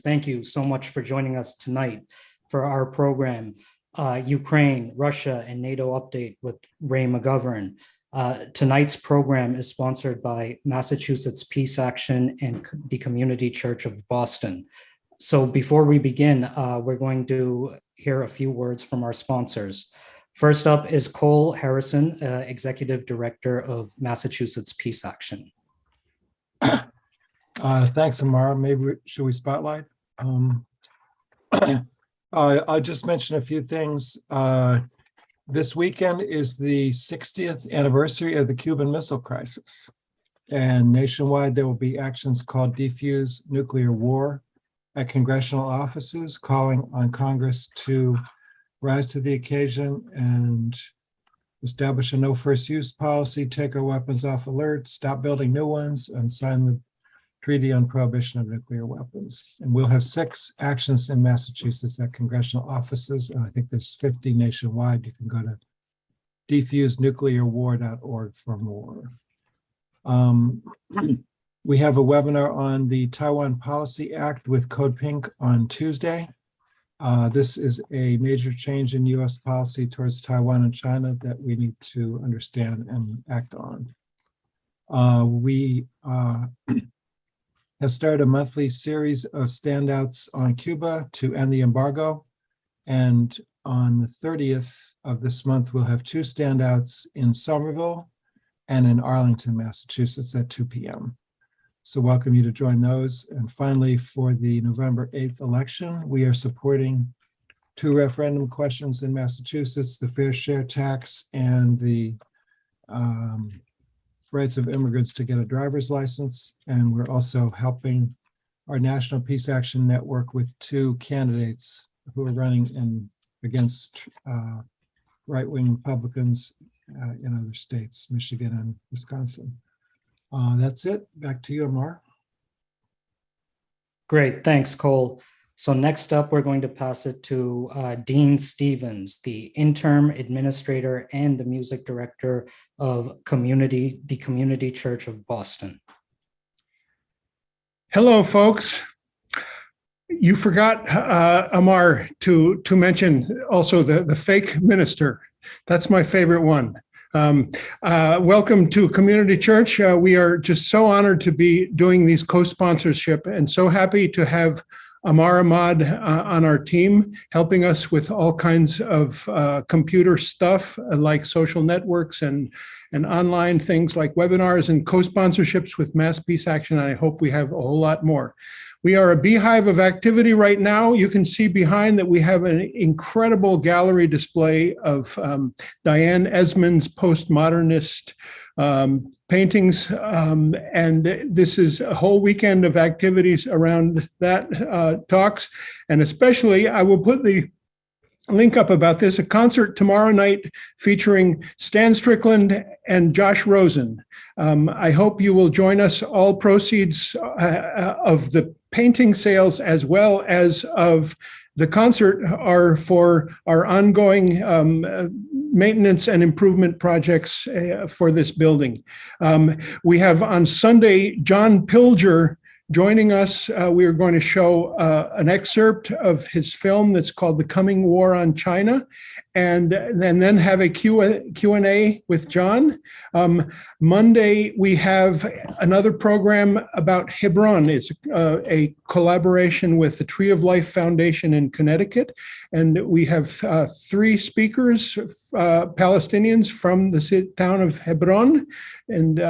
Thank you so much for joining us tonight for our program, Ukraine, Russia, and NATO Update with Ray McGovern. Tonight's program is sponsored by Massachusetts Peace Action and the Community Church of Boston. So before we begin, we're going to hear a few words from our sponsors. First up is Cole Harrison, Executive Director of Massachusetts Peace Action. Thanks, Amara. Should we spotlight? I'll just mention a few things. This weekend is the 60th anniversary of the Cuban Missile Crisis. And nationwide, there will be actions called Defuse Nuclear War at congressional offices, calling on Congress to rise to the occasion and establish a no first use policy, take our weapons off alert, stop building new ones, and sign the Treaty on Prohibition of Nuclear Weapons. And we'll have 6 actions in Massachusetts at congressional offices, and I think there's 50 nationwide. You can go to defusenuclearwar.org for more. We have a webinar on the Taiwan Policy Act with Code Pink on Tuesday. This is a major change in U.S. policy towards Taiwan and China that we need to understand and act on. We have started a monthly series of standouts on Cuba to end the embargo. And on the 30th of this month, we'll have 2 standouts in Somerville and in Arlington, Massachusetts at 2 p.m. So welcome you to join those. And finally, for the November 8th election, we are supporting 2 referendum questions in Massachusetts, the fair share tax and the rights of immigrants to get a driver's license. And we're also helping our National Peace Action Network with 2 candidates who are running against right-wing Republicans in other states, Michigan and Wisconsin. That's it. Back to you, Amar. Great, thanks, Cole. So next up, we're going to pass it to Dean Stevens, the interim administrator and the music director of the Community Church of Boston. Hello, folks. You forgot, Amar, to mention also the fake minister. That's my favorite one. Welcome to Community Church. We are just so honored to be doing these co-sponsorship and so happy to have Amar Ahmad on our team, helping us with all kinds of computer stuff like social networks and online things like webinars and co-sponsorships with Mass Peace Action. And I hope we have a whole lot more. We are a beehive of activity right now. You can see behind that we have an incredible gallery display of Diane Esmond's postmodernist paintings, and this is a whole weekend of activities around that talks, and especially I will put the link up about this, a concert tomorrow night featuring Stan Strickland and Josh Rosen. I hope you will join us. All proceeds of the painting sales as well as of the concert are for our ongoing maintenance and improvement projects for this building. We have on Sunday, John Pilger joining us. We are going to show an excerpt of his film that's called The Coming War on China, and then have a Q&A with John. Monday, we have another program about Hebron. It's a collaboration with the Tree of Life Foundation in Connecticut. And we have 3 speakers, Palestinians from the town of Hebron. And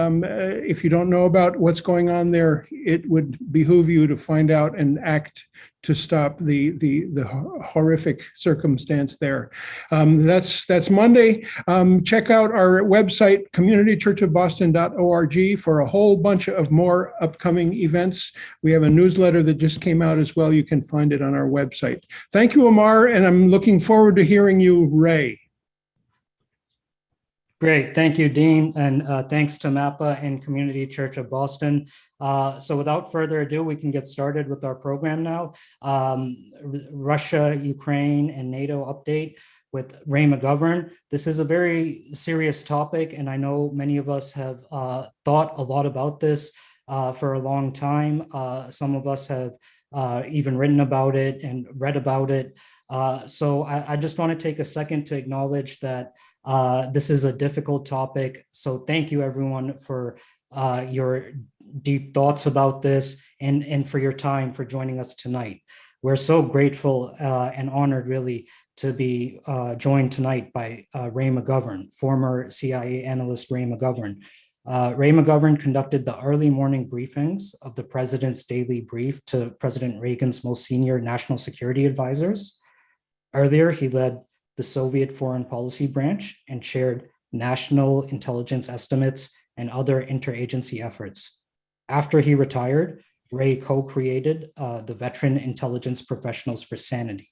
if you don't know about what's going on there, it would behoove you to find out and act to stop the horrific circumstance there. That's Monday. Check out our website, communitychurchofboston.org, for a whole bunch of more upcoming events. We have a newsletter that just came out as well. You can find it on our website. Thank you, Amar, and I'm looking forward to hearing you, Ray. Great, thank you, Dean, and thanks to MAPA and Community Church of Boston. So without further ado, we can get started with our program now. Russia, Ukraine, and NATO update with Ray McGovern. This is a very serious topic, and I know many of us have thought a lot about this for a long time. Some of us have even written about it and read about it. So I just want to take a second to acknowledge that this is a difficult topic. So thank you everyone for your deep thoughts about this and for your time for joining us tonight. We're so grateful and honored really to be joined tonight by Ray McGovern, former CIA analyst Ray McGovern. Ray McGovern conducted the early morning briefings of the president's daily brief to President Reagan's most senior national security advisors. Earlier, he led the Soviet foreign policy branch and chaired national intelligence estimates and other interagency efforts. After he retired, Ray co-created the Veteran Intelligence Professionals for Sanity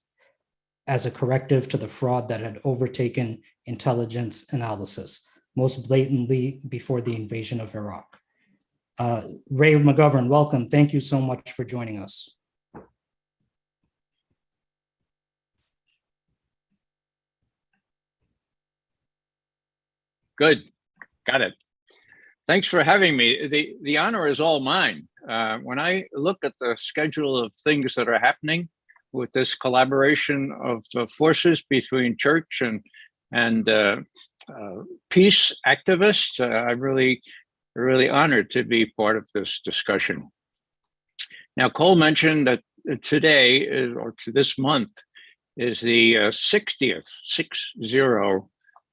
as a corrective to the fraud that had overtaken intelligence analysis, most blatantly before the invasion of Iraq. Ray McGovern, welcome. Thank you so much for joining us. Good, got it. Thanks for having me. The honor is all mine. When I look at the schedule of things that are happening with this collaboration of forces between church and peace activists, I'm really honored to be part of this discussion. Now, Cole mentioned that today or this month is the 60th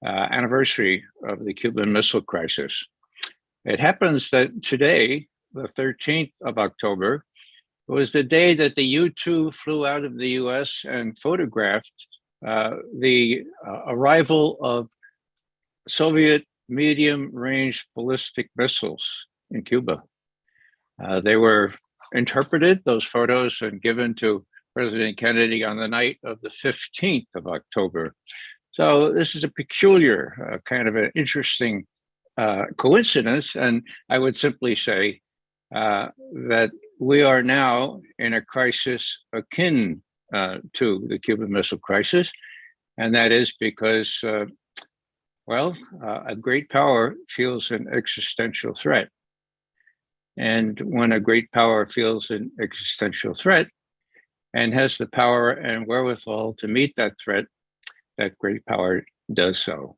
anniversary of the Cuban Missile Crisis. It happens that today, the 13th of October, was the day that the U-2 flew out of the US and photographed the arrival of Soviet medium-range ballistic missiles in Cuba. They were interpreted, those photos, and given to President Kennedy on the night of the 15th of October. So this is a peculiar, kind of an interesting coincidence, and I would simply say that we are now in a crisis akin to the Cuban Missile Crisis, and that is because, a great power feels an existential threat. And when a great power feels an existential threat and has the power and wherewithal to meet that threat, that great power does so.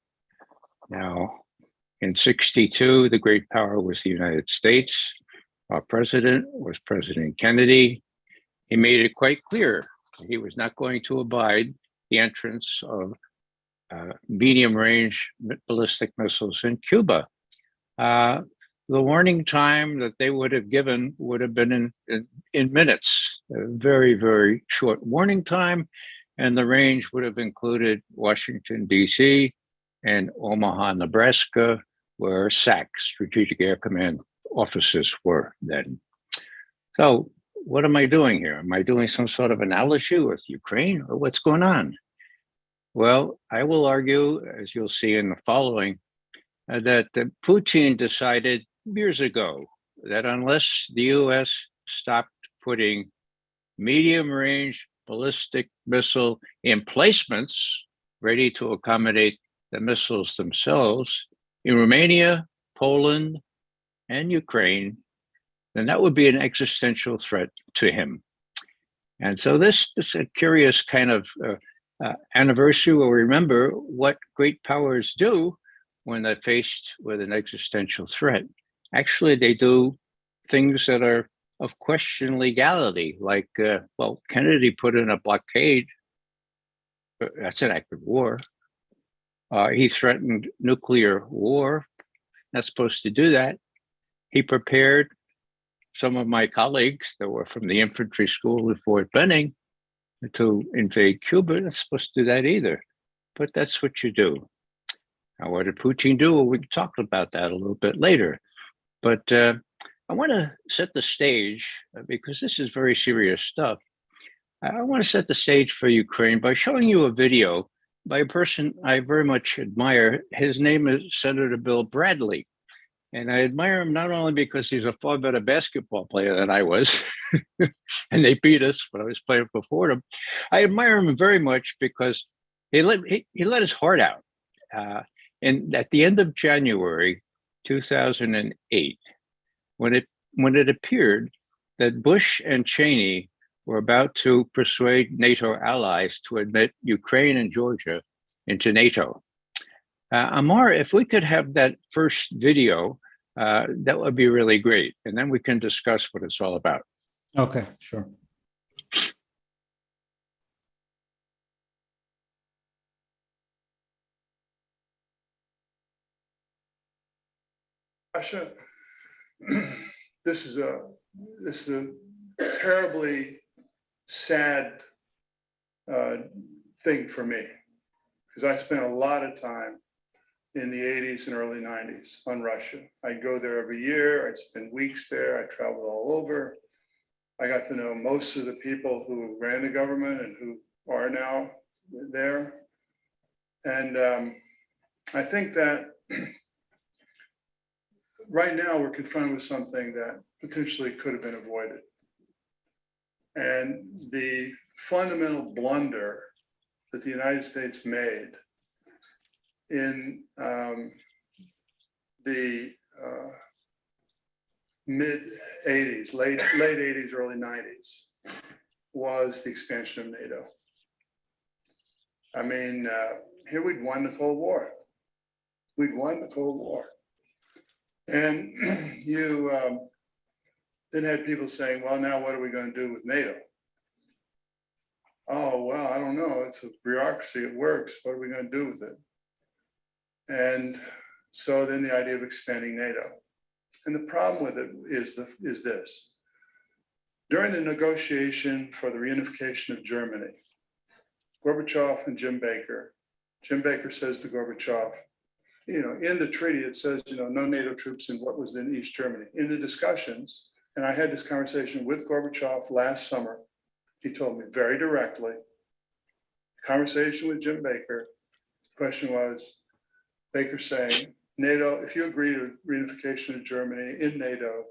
Now, in '62, the great power was the United States. Our president was President Kennedy. He made it quite clear he was not going to abide the entrance of medium-range ballistic missiles in Cuba. The warning time that they would have given would have been in minutes, a very, very short warning time, and the range would have included Washington, D.C., and Omaha, Nebraska, where SAC, Strategic Air Command offices were then. So what am I doing here? Am I doing some sort of analogy with Ukraine, or what's going on? Well, I will argue, as you'll see in the following, that Putin decided years ago that unless the US stopped putting medium-range ballistic missile emplacements ready to accommodate the missiles themselves in Romania, Poland, and Ukraine, then that would be an existential threat to him. And so this is a curious kind of anniversary where we remember what great powers do when they're faced with an existential threat. Actually, they do things that are of question legality, like, Kennedy put in a blockade. That's an act of war. He threatened nuclear war. Not supposed to do that. He prepared some of my colleagues that were from the infantry school at Fort Benning to invade Cuba. Not supposed to do that either. But that's what you do. Now, what did Putin do? Well, we can talk about that a little bit later. But I want to set the stage because this is very serious stuff. I want to set the stage for Ukraine by showing you a video by a person I very much admire. His name is Senator Bill Bradley. And I admire him not only because he's a far better basketball player than I was, and they beat us when I was playing for Fordham. I admire him very much because he let his heart out. And at the end of January 2008, when it appeared that Bush and Cheney we're about to persuade NATO allies to admit Ukraine and Georgia into NATO. Amar, if we could have that first video, that would be really great. And then we can discuss what it's all about. Okay, sure. Russia, this is a terribly sad thing for me, because I spent a lot of time in the 80s and early 90s on Russia. I'd go there every year. I'd spend weeks there. I traveled all over. I got to know most of the people who ran the government and who are now there. And I think that right now we're confronted with something that potentially could have been avoided. And the fundamental blunder that the United States made in the mid 80s, late 80s, early 90s, was the expansion of NATO. I mean, here we'd won the Cold War. We'd won the Cold War. And you then had people saying, well, now what are we going to do with NATO? Oh, well, I don't know. It's a bureaucracy. It works. What are we going to do with it? And so then the idea of expanding NATO. And the problem with it is this. During the negotiation for the reunification of Germany, Gorbachev and Jim Baker says to Gorbachev, you know, in the treaty, it says, you know, no NATO troops in what was in East Germany. In the discussions, and I had this conversation with Gorbachev last summer, he told me very directly, conversation with Jim Baker, the question was, Baker saying, NATO, if you agree to reunification of Germany in NATO,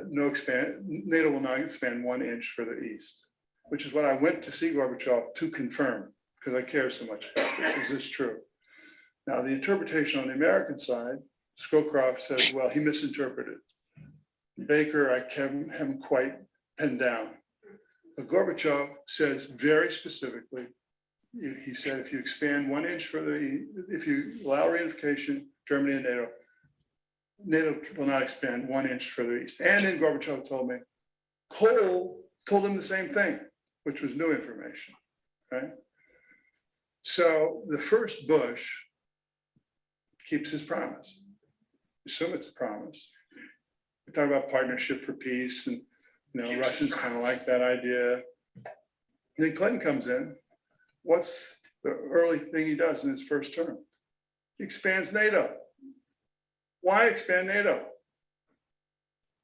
NATO will not expand 1 inch further east, which is what I went to see Gorbachev to confirm, because I care so much about this. Is this true? Now, the interpretation on the American side, Scowcroft says, well, he misinterpreted. Baker, I haven't quite pinned down. But Gorbachev says very specifically, he said, if you expand 1 inch further, if you allow reunification, Germany and NATO, NATO will not expand 1 inch further east. And then Gorbachev told me, Kohl told him the same thing, which was new information, right? So the first Bush keeps his promise. Assume it's a promise. We talk about partnership for peace, and you know, Russians kind of like that idea. And then Clinton comes in. What's the early thing he does in his first term? He expands NATO. Why expand NATO?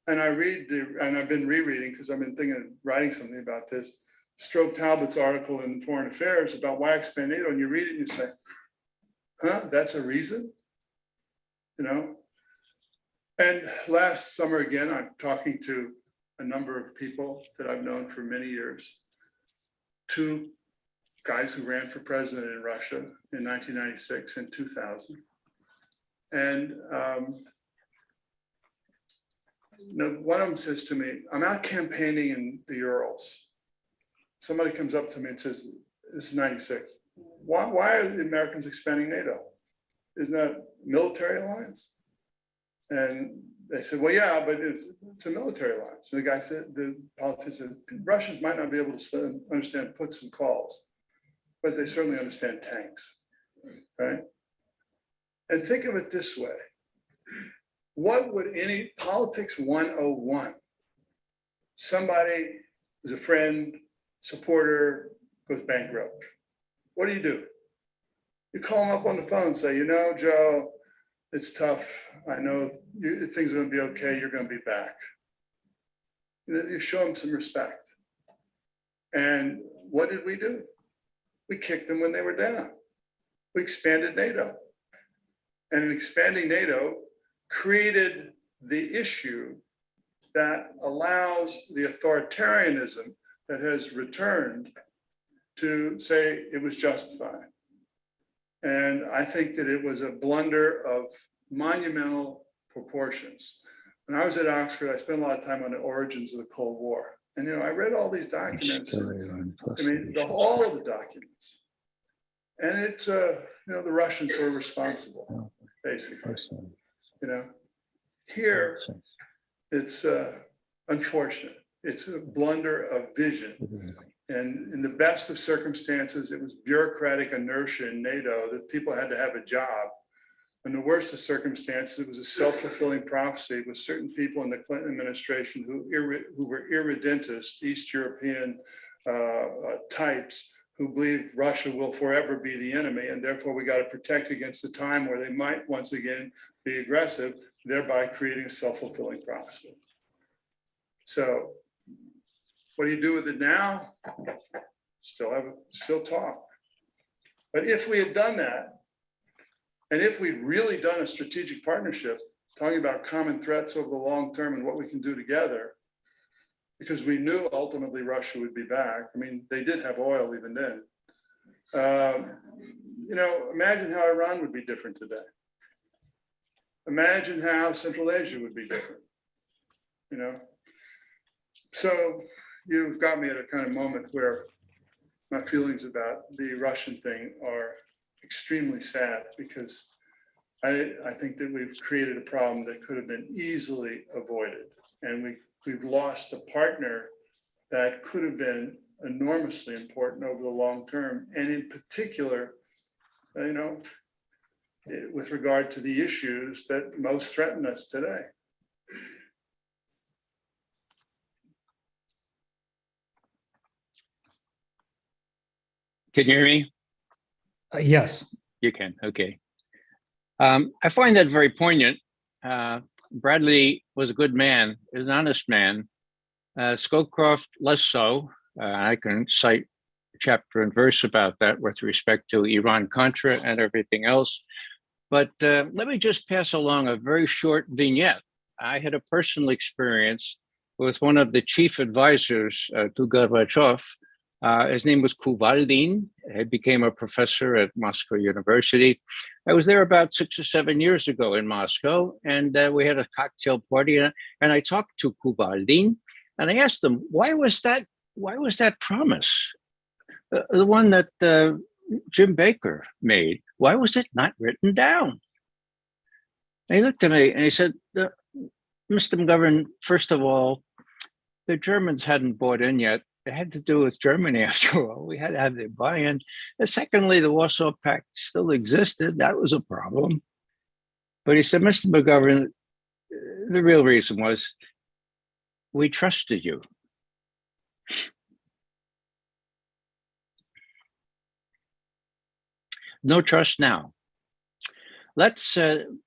And I've been rereading, because I've been thinking of writing something about this, Strobe Talbot's article in Foreign Affairs about why expand NATO, and you read it and you say, huh, that's a reason? You know? And last summer, again, I'm talking to a number of people that I've known for many years, 2 guys who ran for president in Russia in 1996 and 2000. And you know, one of them says to me, I'm out campaigning in the Urals. Somebody comes up to me and says, this is 96. Why are the Americans expanding NATO? Isn't that a military alliance? And they said, well, yeah, but it's a military alliance. And the guy said, the politician said, Russians might not be able to understand puts and calls, but they certainly understand tanks, right? And think of it this way. What would any politics 101, somebody who's a friend, supporter, goes bankrupt, what do? You call them up on the phone and say, you know, Joe, it's tough. I know things are going to be okay. You're going to be back. You know, you show them some respect. And what did we do? We kicked them when they were down. We expanded NATO. And in expanding NATO, created the issue that allows the authoritarianism that has returned to say it was justified. And I think that it was a blunder of monumental proportions. When I was at Oxford, I spent a lot of time on the origins of the Cold War. And, you know, I read all these documents, Still Iran plus I mean, nations. all of the documents. And it's, you know, the Russians were responsible, basically, you know. Here, it's unfortunate. It's a blunder of vision. And in the best of circumstances, it was bureaucratic inertia in NATO that people had to have a job. In the worst of circumstances, it was a self-fulfilling prophecy with certain people in the Clinton administration who were irredentist, East European types who believe Russia will forever be the enemy, and therefore we got to protect against the time where they might once again be aggressive, thereby creating a self-fulfilling prophecy. So what do you do with it now? Still talk. But if we had done that, and if we'd really done a strategic partnership, talking about common threats over the long term and what we can do together, because we knew ultimately Russia would be back. I mean, they did have oil even then. You know, imagine how Iran would be different today. Imagine how Central Asia would be different, you know? So you've got me at a kind of moment where my feelings about the Russian thing are extremely sad, because I think that we've created a problem that could have been easily avoided. And we've lost a partner that could have been enormously important over the long term. And in particular, you know, with regard to the issues that most threaten us today. Can you hear me? Yes. You can, okay. I find that very poignant. Bradley was a good man, is an honest man. Scowcroft, less so. I can cite chapter and verse about that with respect to Iran-Contra and everything else. But let me just pass along a very short vignette. I had a personal experience with one of the chief advisors to Gorbachev. His name was Kuvaldin. He became a professor at Moscow University. I was there about 6 or 7 years ago in Moscow, and we had a cocktail party, and I talked to Kuvaldin, and I asked him, why was that promise, the one that Jim Baker made, why was it not written down? And he looked at me and he said, Mr. McGovern, first of all, the Germans hadn't bought in yet. It had to do with Germany, after all. We had to have their buy-in. And secondly, the Warsaw Pact still existed. That was a problem. But he said, Mr. McGovern, the real reason was we trusted you. No trust now. Let's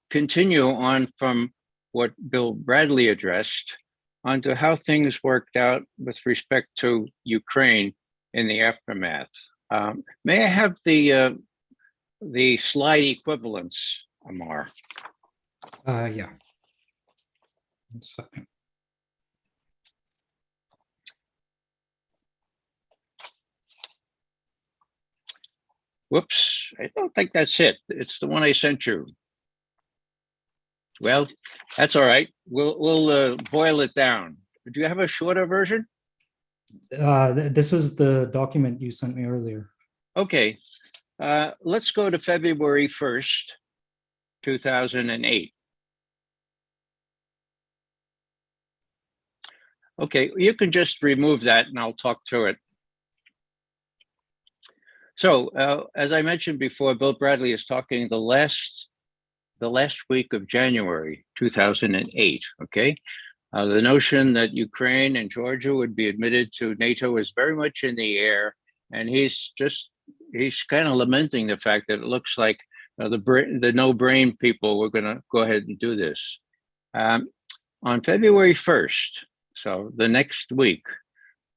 continue on from what Bill Bradley addressed onto how things worked out with respect to Ukraine in the aftermath. May I have the slide equivalents, Amar? Yeah. 1 second. Whoops, I don't think that's it. It's the one I sent you. Well, that's all right. We'll boil it down. Do you have a shorter version? This is the document you sent me earlier. Okay, let's go to February 1st, 2008. Okay, you can just remove that and I'll talk through it. So, as I mentioned before, Bill Bradley is talking the last week of January 2008, okay? The notion that Ukraine and Georgia would be admitted to NATO is very much in the air, and he's kind of lamenting the fact that it looks like the no-brain people were going to go ahead and do this. On February 1st, so the next week,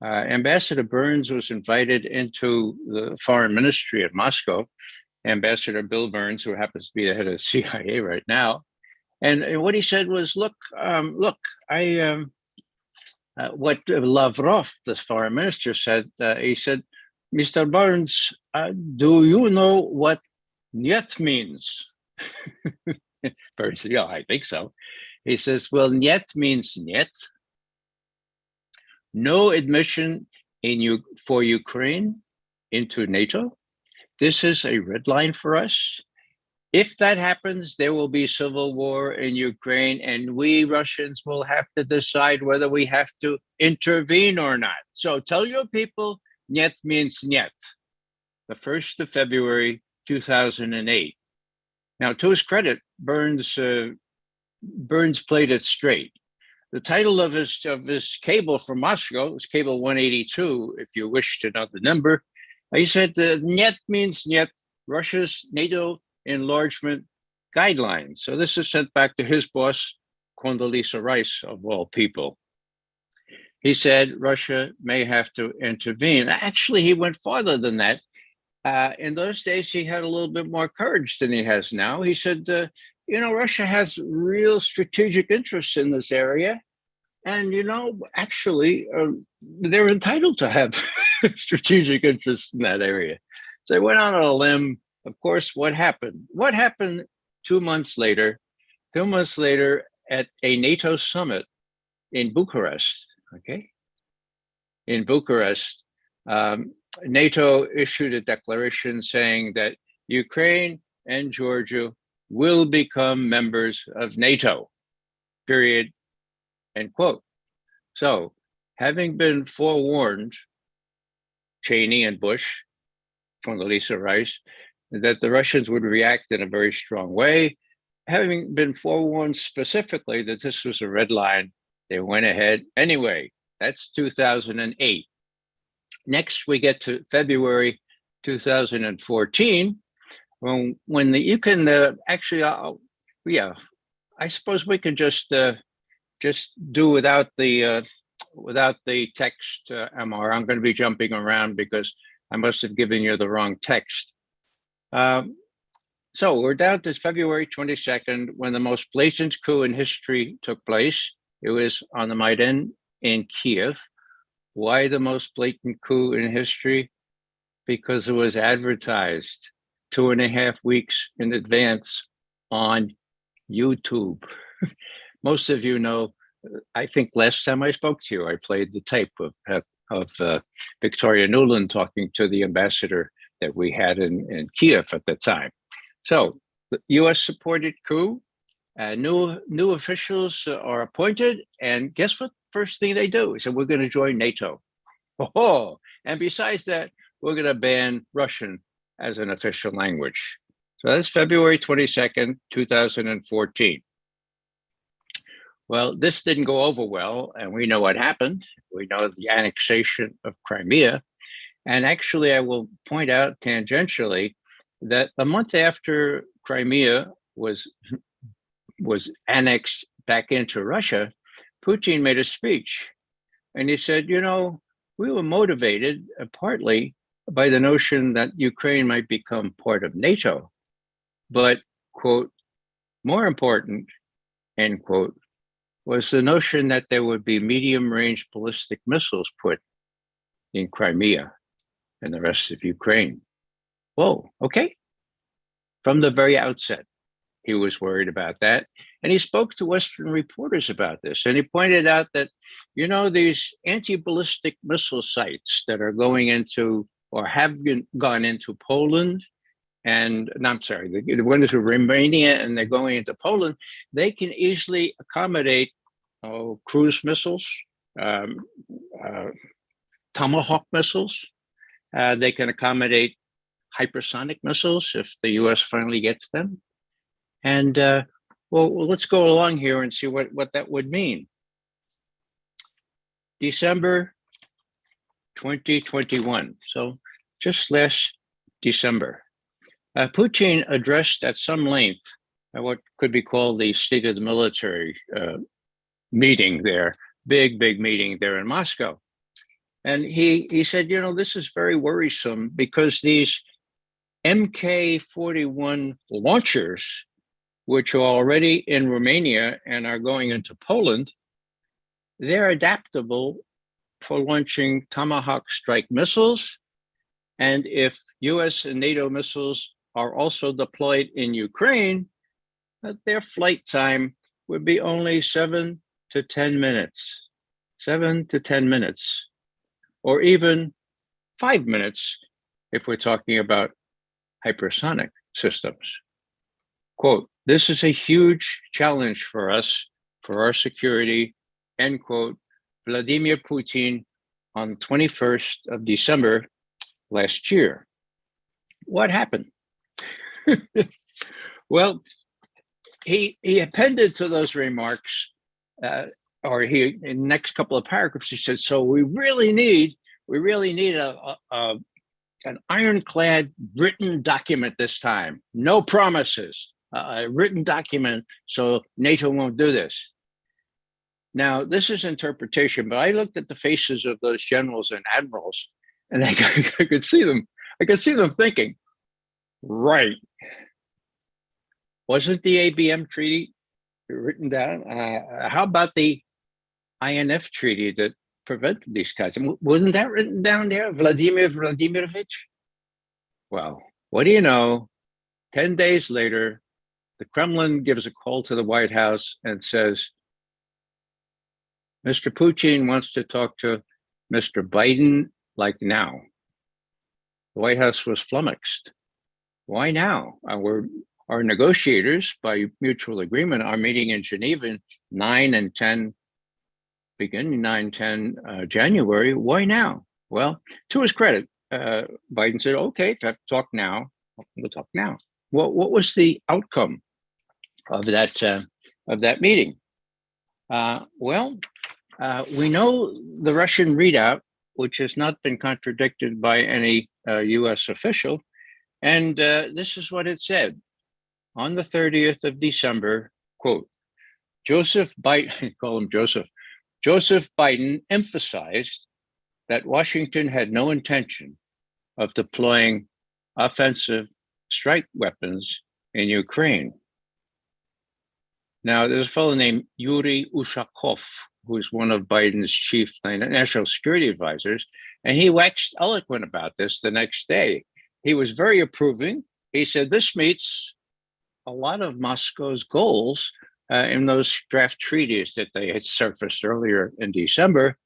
Ambassador Burns was invited into the foreign ministry at Moscow. Ambassador Bill Burns, who happens to be the head of the CIA right now, and what he said was, "Look, what Lavrov, the foreign minister, said. He said, Mr. Burns, do you know what Nyet means?" Burns said, "Yeah, I think so." He says, "Well, Nyet means Nyet. no admission for Ukraine into NATO. This is a red line for us. If that happens, there will be civil war in Ukraine, and we Russians will have to decide whether we have to intervene or not. So tell your people, Nyet means Nyet. The 1st of February, 2008. Now, to his credit, Burns played it straight. The title of his cable from Moscow was Cable 182, if you wish to know the number. He said, Nyet means Nyet, Russia's NATO enlargement guidelines. So this is sent back to his boss, Condoleezza Rice, of all people. He said Russia may have to intervene. Actually, he went farther than that. In those days, he had a little bit more courage than he has now. He said, Russia has real strategic interests in this area. And, actually, they're entitled to have strategic interests in that area. So he went out on a limb. Of course, what happened? What happened 2 months later? 2 months later at a NATO summit in Bucharest, okay? In Bucharest, NATO issued a declaration saying that Ukraine and Georgia will become members of NATO, period, end quote. So, having been forewarned, Cheney and Bush, Condoleezza Rice, that the Russians would react in a very strong way, having been forewarned specifically that this was a red line, they went ahead anyway. That's 2008. Next, we get to February 2014, when you can I suppose we can just do without the text, Amar. I'm going to be jumping around because I must have given you the wrong text. So we're down to February 22nd, when the most blatant coup in history took place. It was on the Maidan in Kiev. Why the most blatant coup in history? Because it was advertised 2.5 weeks in advance on YouTube. Most of you know, I think last time I spoke to you, I played the tape of Victoria Nuland talking to the ambassador that we had in Kiev at the time. So the US supported coup, new officials are appointed, and guess what? First thing they do is, we're going to join NATO. Oh, and besides that, we're going to ban Russian as an official language. So that's February 22nd, 2014. Well, this didn't go over well, and we know what happened. We know the annexation of Crimea. And actually, I will point out tangentially that a month after Crimea was annexed back into Russia, Putin made a speech, and he said, we were motivated partly by the notion that Ukraine might become part of NATO, but, quote, more important, end quote, was the notion that there would be medium-range ballistic missiles put in Crimea and the rest of Ukraine. Whoa, okay. From the very outset, he was worried about that. And he spoke to Western reporters about this. And he pointed out that, these anti-ballistic missile sites that are going into, or have gone into Poland, and I'm sorry, the ones to Romania, and they're going into Poland, they can easily accommodate cruise missiles, Tomahawk missiles. They can accommodate hypersonic missiles if the US finally gets them. And well, let's go along here and see what that would mean. December 2021, so just last December, Putin addressed at some length what could be called the State of the Military meeting there, big meeting there in Moscow. And he said, this is very worrisome because these Mk-41 launchers, which are already in Romania and are going into Poland, they're adaptable for launching Tomahawk strike missiles. And if US and NATO missiles are also deployed in Ukraine, their flight time would be only 7 to 10 minutes. 7 to 10 minutes, or even 5 minutes if we're talking about hypersonic systems. Quote, "This is a huge challenge for us, for our security," end quote, Vladimir Putin on the 21st of December last year. What happened? Well, he appended to those remarks, in the next couple of paragraphs, he said, "So we really need an ironclad written document this time. No promises, a written document so NATO won't do this." Now, this is interpretation, but I looked at the faces of those generals and admirals, and I could see them. I could see them thinking, right. Wasn't the ABM treaty written down? How about the INF treaty that prevented these cuts? Wasn't that written down there, Vladimir Vladimirovich? Well, what do you know? 10 days later, the Kremlin gives a call to the White House and says, "Mr. Putin wants to talk to Mr. Biden like now." The White House was flummoxed. Why now? Our negotiators, by mutual agreement, are meeting in Geneva beginning 9-10 January. Why now? Well, to his credit, Biden said, "Okay, if I have to talk now, we'll talk now." What was the outcome of that meeting? We know the Russian readout, which has not been contradicted by any U.S. official, and this is what it said. On the 30th of December, quote, Joseph Biden, call him Joseph Biden emphasized that Washington had no intention of deploying offensive strike weapons in Ukraine. Now, there's a fellow named Yuri Ushakov, who's one of Biden's chief national security advisors, and he waxed eloquent about this the next day. He was very approving. He said, "This meets a lot of Moscow's goals in those draft treaties that they had surfaced earlier in December."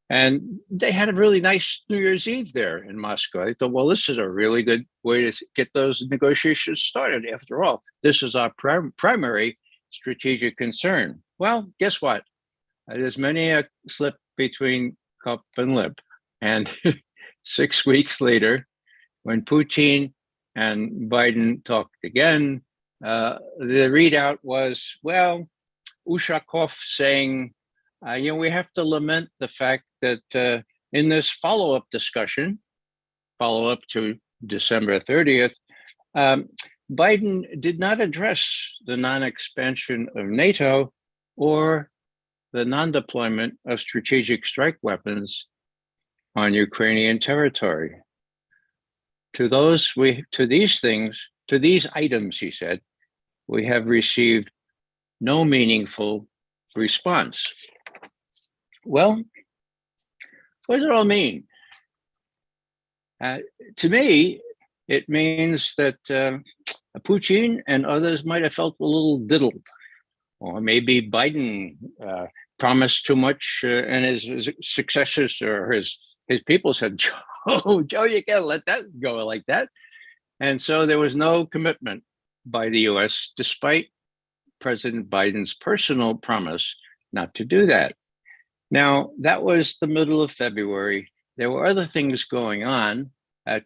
And they had a really nice New Year's Eve there in Moscow. I thought, well, this is a really good way to get those negotiations started. After all, this is our primary strategic concern. Well, guess what? There's many a slip between cup and lip. And 6 weeks later, when Putin and Biden talked again, the readout was, well, Ushakov saying, we have to lament the fact that in this follow-up discussion, follow-up to December 30th, Biden did not address the non-expansion of NATO or the non-deployment of strategic strike weapons on Ukrainian territory. To these items, he said, we have received no meaningful response. Well, what does it all mean? To me, it means that Putin and others might have felt a little diddled, or maybe Biden promised too much, and his successors or his people said, Joe, you can't let that go like that. And so there was no commitment by the US, despite President Biden's personal promise not to do that. Now, that was the middle of February. There were other things going on,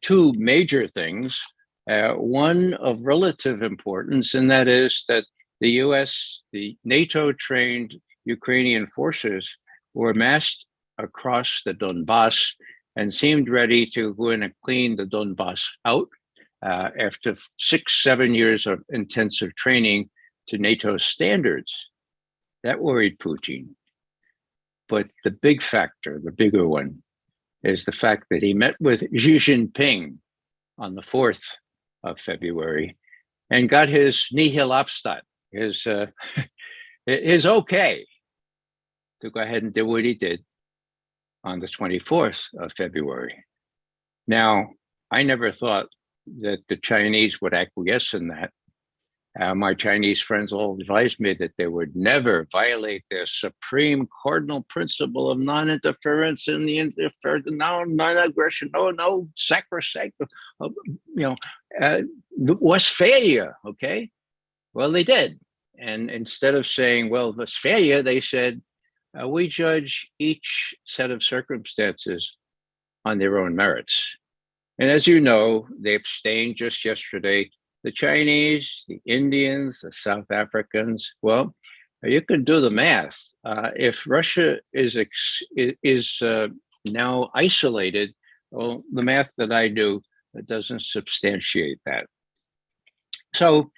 two major things, one of relative importance, and that is that the US, the NATO-trained Ukrainian forces were massed across the Donbass and seemed ready to go in and clean the Donbass out after 6-7 years of intensive training to NATO standards. That worried Putin. But the big factor, the bigger one, is the fact that he met with Xi Jinping on the 4th of February and got his nihil obstat, his okay to go ahead and do what he did on the 24th of February. Now, I never thought that the Chinese would acquiesce in that. My Chinese friends all advised me that they would never violate their supreme cardinal principle of non-interference in the non-aggression, no sacrosanct, Westphalia, okay? Well, they did. And instead of saying, well, Westphalia, they said, we judge each set of circumstances on their own merits. And as you know, they abstained just yesterday. The Chinese, the Indians, the South Africans, well, you can do the math. If Russia is now isolated, well, the math that I do doesn't substantiate that. So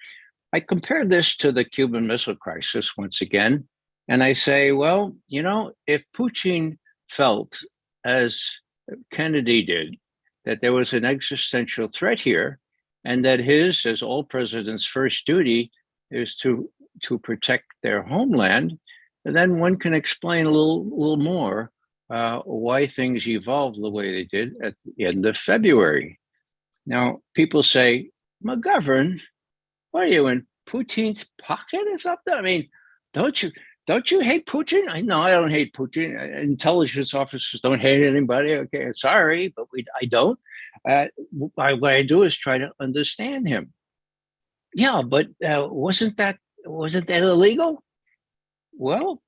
I compare this to the Cuban Missile Crisis once again, and I say, well, you know, if Putin felt, as Kennedy did, that there was an existential threat here, and that his, as all presidents' first duty is to protect their homeland, then one can explain a little more why things evolved the way they did at the end of February. Now, people say, McGovern, what are you, in Putin's pocket or something? I mean, don't you hate Putin? No, I don't hate Putin. Intelligence officers don't hate anybody. Okay, sorry, but I don't. What I do is try to understand him. Yeah, but wasn't that illegal? Well,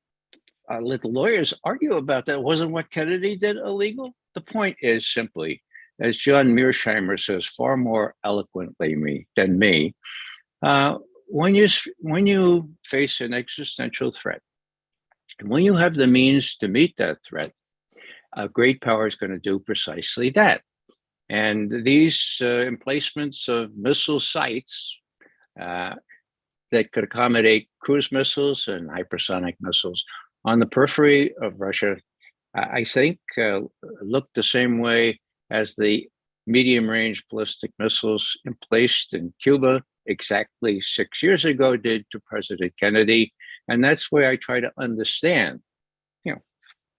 let the lawyers argue about that. Wasn't what Kennedy did illegal? The point is simply, as John Mearsheimer says far more eloquently than me, when you face an existential threat, and when you have the means to meet that threat, a great power is going to do precisely that. And these emplacements of missile sites that could accommodate cruise missiles and hypersonic missiles on the periphery of Russia, I think look the same way as the medium-range ballistic missiles emplaced in Cuba exactly 6 years ago did to President Kennedy. And that's where I try to understand. You know,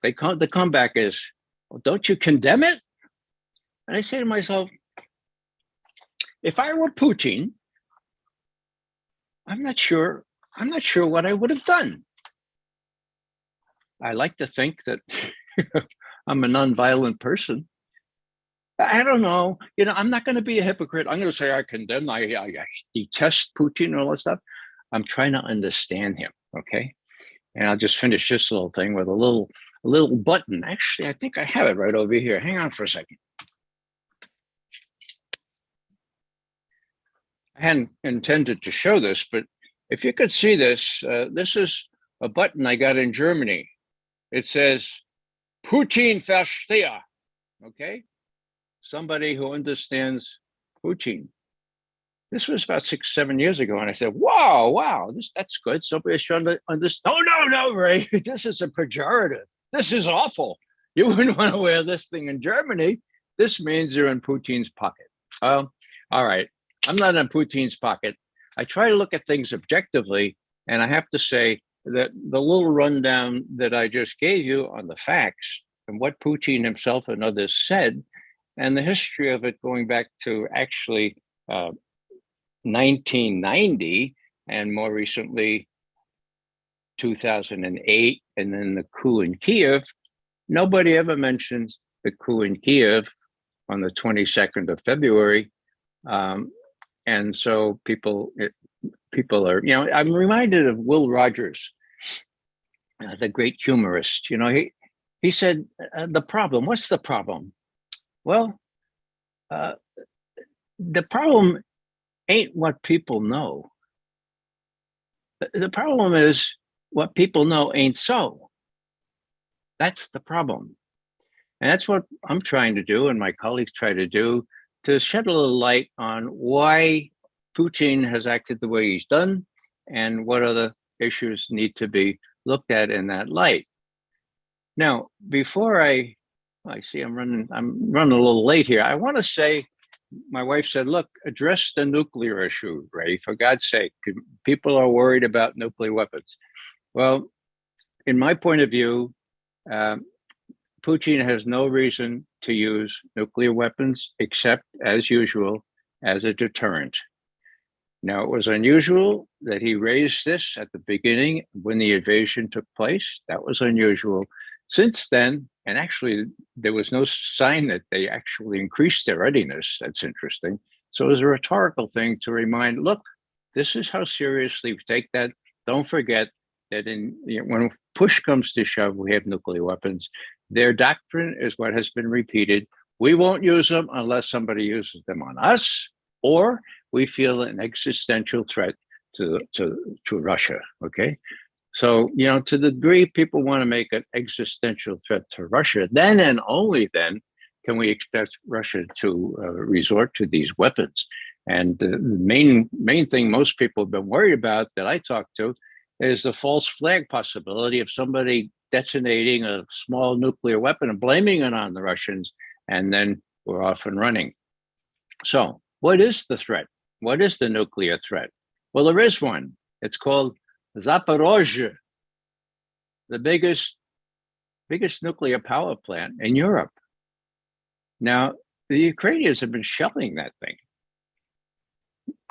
the comeback is, well, don't you condemn it? And I say to myself, if I were Putin, I'm not sure what I would have done. I like to think that I'm a nonviolent person. I don't know. You know, I'm not going to be a hypocrite. I'm going to say I condemn, I detest Putin and all that stuff. I'm trying to understand him, okay? And I'll just finish this little thing with a little button. Actually, I think I have it right over here. Hang on for a second. I hadn't intended to show this, but if you could see this, this is a button I got in Germany. It says, Putin verstehe, okay? Somebody who understands Putin. This was about 6-7 years ago, and I said, wow, that's good. Somebody's trying to understand. Oh, no, Ray, this is a pejorative. This is awful. You wouldn't want to wear this thing in Germany. This means you're in Putin's pocket. All right. I'm not in Putin's pocket. I try to look at things objectively, and I have to say that the little rundown that I just gave you on the facts and what Putin himself and others said, and the history of it going back to actually 1990, and more recently 2008, and then the coup in Kiev, nobody ever mentions the coup in Kiev on the 22nd of February. And so people are, you know, I'm reminded of Will Rogers, the great humorist. You know, he said, the problem, what's the problem? Well, the problem ain't what people know. The problem is what people know ain't so. That's the problem. And that's what I'm trying to do, and my colleagues try to do, to shed a little light on why Putin has acted the way he's done and what other issues need to be looked at in that light. Now, before I see I'm running a little late here. I want to say, my wife said, look, address the nuclear issue, Ray, for God's sake. People are worried about nuclear weapons. Well, in my point of view, Putin has no reason to use nuclear weapons except, as usual, as a deterrent. Now, it was unusual that he raised this at the beginning when the invasion took place. That was unusual. Since then, and actually, there was no sign that they actually increased their readiness. That's interesting. So it was a rhetorical thing to remind, look, this is how seriously we take that. Don't forget that when push comes to shove, we have nuclear weapons. Their doctrine is what has been repeated. We won't use them unless somebody uses them on us, or we feel an existential threat to Russia, okay? So, to the degree people want to make an existential threat to Russia, then and only then can we expect Russia to resort to these weapons. And the main thing most people have been worried about that I talked to is the false flag possibility of somebody detonating a small nuclear weapon and blaming it on the Russians, and then we're off and running. So what is the threat? What is the nuclear threat? Well, there is one. It's called Zaporozhye, the biggest nuclear power plant in Europe. Now, the Ukrainians have been shelling that thing.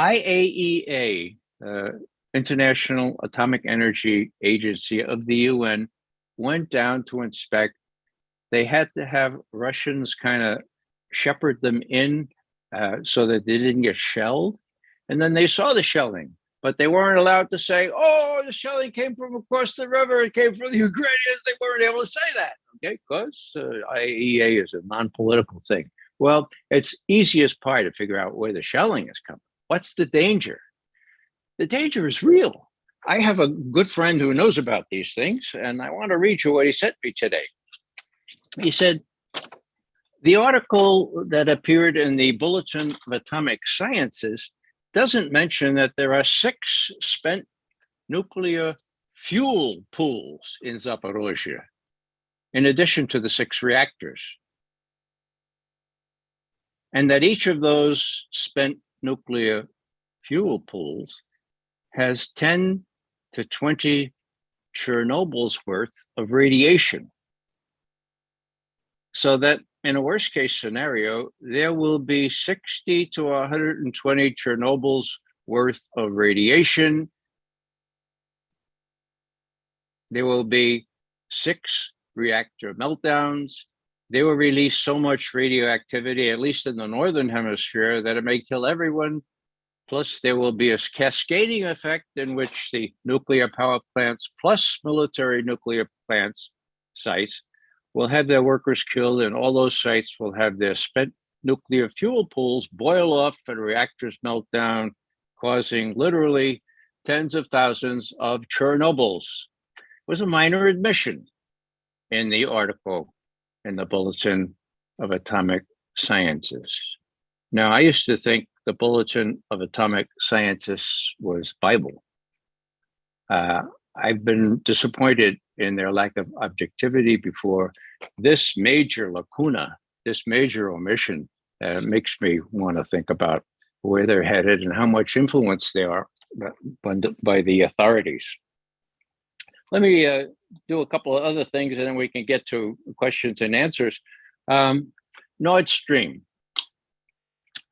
IAEA, International Atomic Energy Agency of the UN, went down to inspect. They had to have Russians kind of shepherd them in so that they didn't get shelled. And then they saw the shelling, but they weren't allowed to say, oh, the shelling came from across the river, it came from the Ukrainians. They weren't able to say that, okay? Because IAEA is a non-political thing. Well, it's easy as pie to figure out where the shelling is coming. What's the danger? The danger is real. I have a good friend who knows about these things, and I want to read you what he sent me today. He said, the article that appeared in the Bulletin of Atomic Sciences doesn't mention that there are 6 spent nuclear fuel pools in Zaporozhye, in addition to the 6 reactors. And that each of those spent nuclear fuel pools has 10 to 20 Chernobyl's worth of radiation. So that in a worst case scenario, there will be 60 to 120 Chernobyl's worth of radiation. There will be 6 reactor meltdowns. They will release so much radioactivity, at least in the Northern Hemisphere, that it may kill everyone. Plus, there will be a cascading effect in which the nuclear power plants plus military nuclear plants sites will have their workers killed, and all those sites will have their spent nuclear fuel pools boil off and reactors melt down, causing literally tens of thousands of Chernobyls. It was a minor admission in the article in the Bulletin of Atomic Sciences. Now, I used to think the Bulletin of Atomic Scientists was Bible. I've been disappointed in their lack of objectivity before. This major lacuna, this major omission, makes me want to think about where they're headed and how much influence they are by the authorities. Let me do a couple of other things, and then we can get to questions and answers. Nord Stream.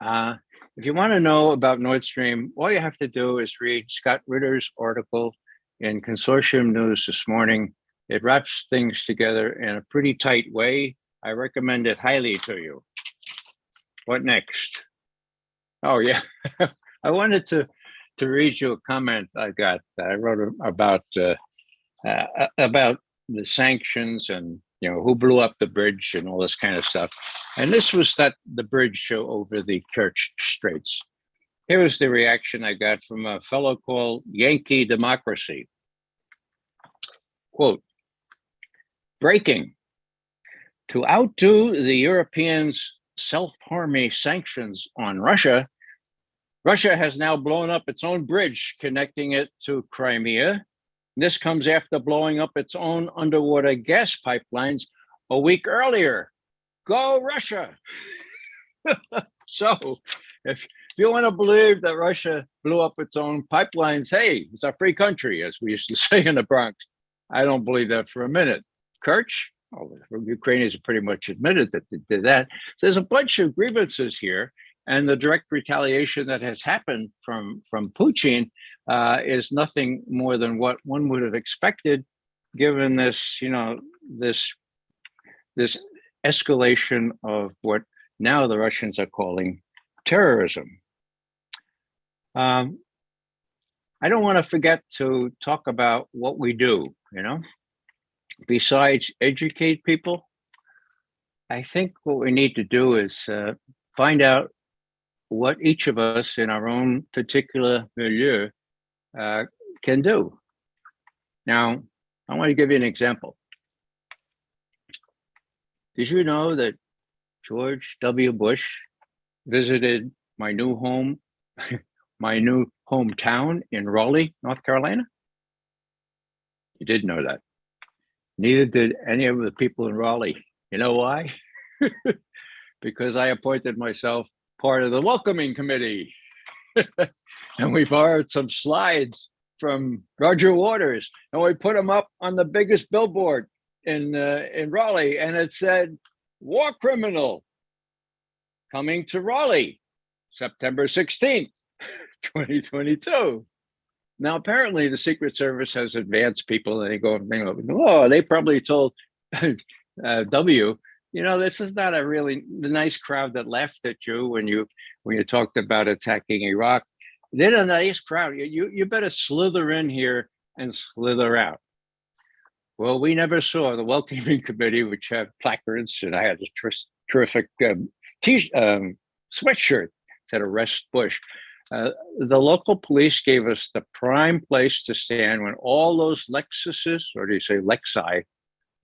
If you want to know about Nord Stream, all you have to do is read Scott Ritter's article in Consortium News this morning. It wraps things together in a pretty tight way. I recommend it highly to you. What next? Oh, yeah. I wanted to read you a comment I got that I wrote about the sanctions and who blew up the bridge and all this kind of stuff. And this was the bridge over the Kerch Straits. Here was the reaction I got from a fellow called Yankee Democracy. Quote, breaking. To outdo the Europeans' self-harming sanctions on Russia, Russia has now blown up its own bridge connecting it to Crimea. This comes after blowing up its own underwater gas pipelines a week earlier. Go Russia! So if you want to believe that Russia blew up its own pipelines, hey, it's a free country, as we used to say in the Bronx. I don't believe that for a minute. Kerch, the Ukrainians have pretty much admitted that they did that. There's a bunch of grievances here, And the direct retaliation that has happened from Putin is nothing more than what one would have expected, given this, this escalation of what now the Russians are calling terrorism. I don't want to forget to talk about what we do, besides educate people. I think what we need to do is find out what each of us in our own particular milieu can do. Now, I want to give you an example. Did you know that George W. Bush visited my new home, my new hometown in Raleigh, North Carolina? You didn't know that. Neither did any of the people in Raleigh. You know why? Because I appointed myself part of the welcoming committee. And we borrowed some slides from Roger Waters, and we put them up on the biggest billboard in Raleigh, and it said, "War criminal coming to Raleigh, September 16th, 2022. Now, apparently the Secret Service has advanced people, and they go, oh, they probably told W, this is not a really nice crowd that laughed at you when you talked about attacking Iraq. They're a nice crowd. You better slither in here and slither out. Well, we never saw the welcoming committee, which had placards, and I had a terrific sweatshirt that arrest Bush. The local police gave us the prime place to stand when all those Lexuses, or do you say Lexi,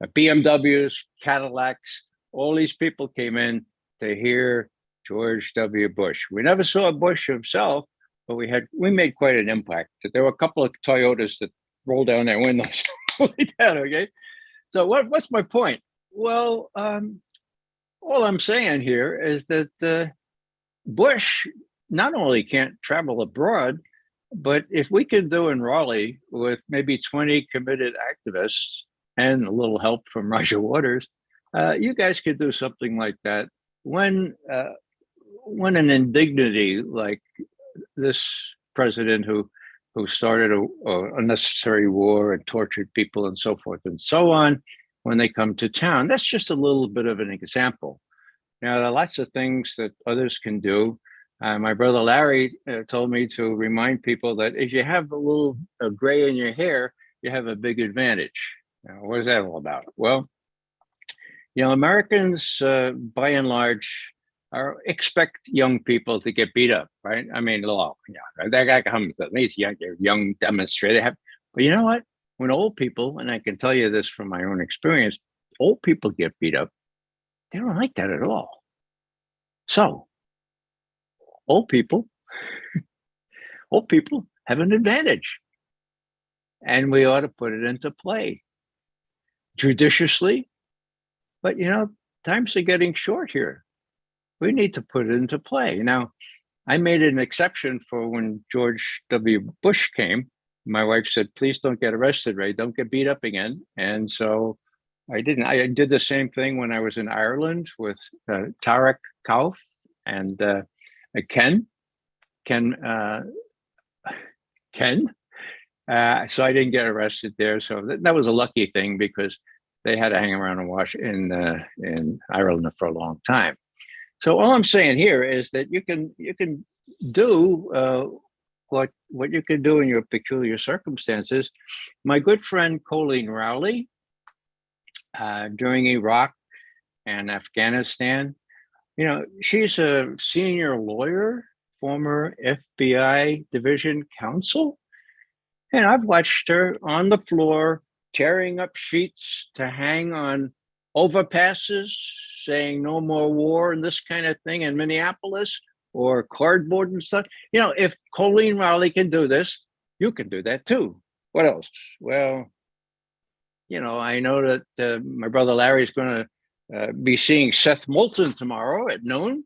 BMWs, Cadillacs, all these people came in to hear George W. Bush. We never saw Bush himself, but we made quite an impact. There were a couple of Toyotas that rolled down their windows like that, okay? So what's my point? Well, all I'm saying here is that Bush not only can't travel abroad, but if we can do in Raleigh with maybe 20 committed activists and a little help from Roger Waters, you guys could do something like that when an indignity like this president who started a unnecessary war and tortured people and so forth and so on, when they come to town. That's just a little bit of an example. Now, there are lots of things that others can do. My brother Larry told me to remind people that if you have a little gray in your hair, you have a big advantage. Now, what is that all about? Well, Americans, by and large, expect young people to get beat up, right? I mean, that guy comes at least young demonstrator. But you know what? When old people, and I can tell you this from my own experience, old people get beat up, they don't like that at all. So, old people have an advantage, and we ought to put it into play judiciously. But times are getting short here. We need to put it into play. Now, I made an exception for when George W. Bush came. My wife said, please don't get arrested, Ray. Don't get beat up again. And so I didn't. I did the same thing when I was in Ireland with Tarek Kauf and Ken. So I didn't get arrested there. So that was a lucky thing because they had to hang around in Ireland for a long time. So all I'm saying here is that you can do what you can do in your peculiar circumstances. My good friend Colleen Rowley, during Iraq and Afghanistan, she's a senior lawyer, former FBI division counsel, and I've watched her on the floor tearing up sheets to hang on overpasses, saying no more war and this kind of thing in Minneapolis, or cardboard and stuff. If Colleen Rowley can do this, you can do that too. What else? Well, I know that my brother Larry is going to be seeing Seth Moulton tomorrow at noon.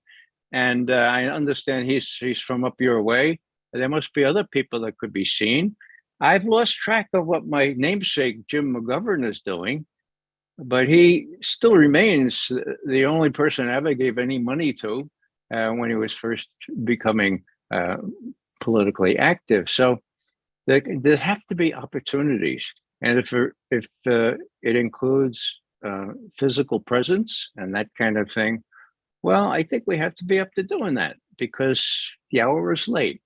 And I understand he's from up your way. There must be other people that could be seen. I've lost track of what my namesake, Jim McGovern, is doing, but he still remains the only person I ever gave any money to when he was first becoming politically active. So there have to be opportunities, and if it includes physical presence and that kind of thing, well, I think we have to be up to doing that because the hour is late.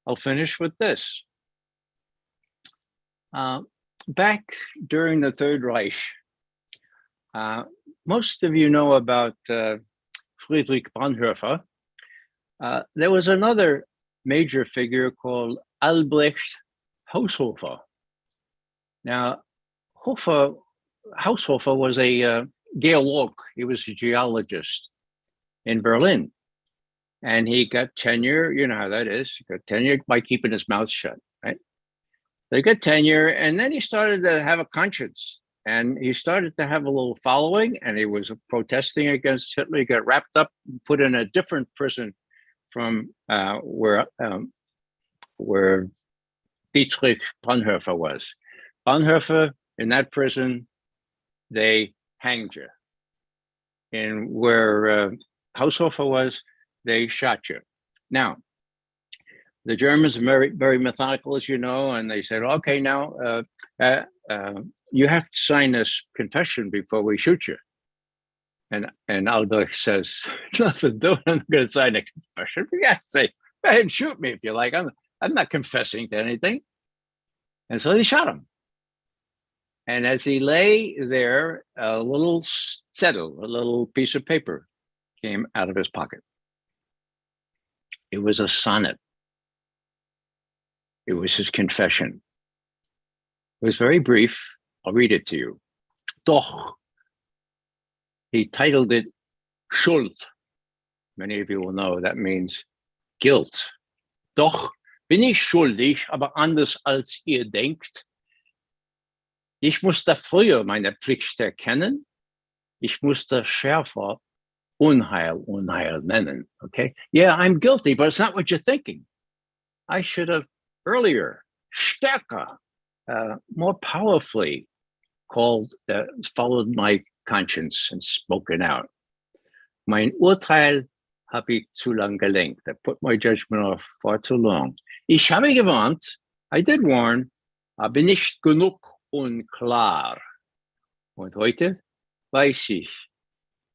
I'll finish with this. Back during the Third Reich, most of you know about Friedrich Bonhoeffer. There was another major figure called Albrecht Haushofer. Now, Haushofer was a geolog. He was a geologist in Berlin. And he got tenure, you know how that is. He got tenure by keeping his mouth shut, right? They got tenure, and then he started to have a conscience. And he started to have a little following, and he was protesting against Hitler. He got wrapped up and put in a different prison from where Dietrich Bonhoeffer was. Bonhoeffer, in that prison, they hanged you. And where Haushofer was, they shot you. Now, the Germans are very, very methodical, as you know, and they said, okay, now you have to sign this confession before we shoot you. And Albrecht says, nothing doing, I'm going to sign a confession. For God's sake, go ahead and shoot me if you like. I'm not confessing to anything. And so they shot him. And as he lay there, a little settle, a little piece of paper came out of his pocket. It was a sonnet. It was his confession. It was very brief. I'll read it to you. Doch. He titled it Schuld. Many of you will know that means guilt. Doch bin ich schuldig, aber anders als ihr denkt. Ich musste früher meine Pflicht erkennen. Ich musste schärfer Unheil nennen. Okay? Yeah, I'm guilty, but it's not what you're thinking. I should have earlier, stärker, more powerfully followed my conscience and spoken out. Mein Urteil habe ich zu lang gelenkt. I put my judgment off far too long. Ich habe gewarnt, I did warn, aber nicht genug unklar. Und heute weiß ich,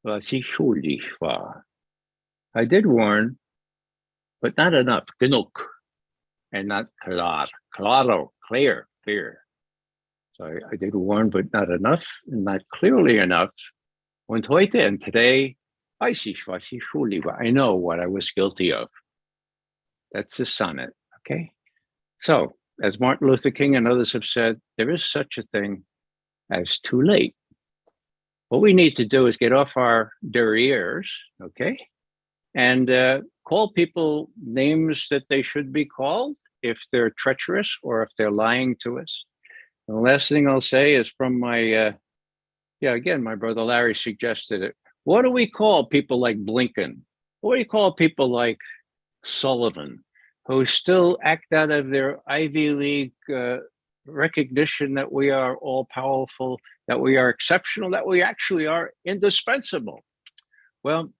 was ich schuldig war. I did warn, but not enough. Genug, and not klar. Claro, clear. So I did warn, but not enough, and not clearly enough. Und heute, and today, weiß ich, was ich schuldig war. I know what I was guilty of. That's a sonnet, okay? So, as Martin Luther King and others have said, there is such a thing as too late. What we need to do is get off our derrieres, okay? And call people names that they should be called if they're treacherous or if they're lying to us. And the last thing I'll say is from my, again, my brother Larry suggested it. What do we call people like Blinken? What do you call people like Sullivan, who still act out of their Ivy League recognition that we are all powerful, that we are exceptional, that we actually are indispensable? Well,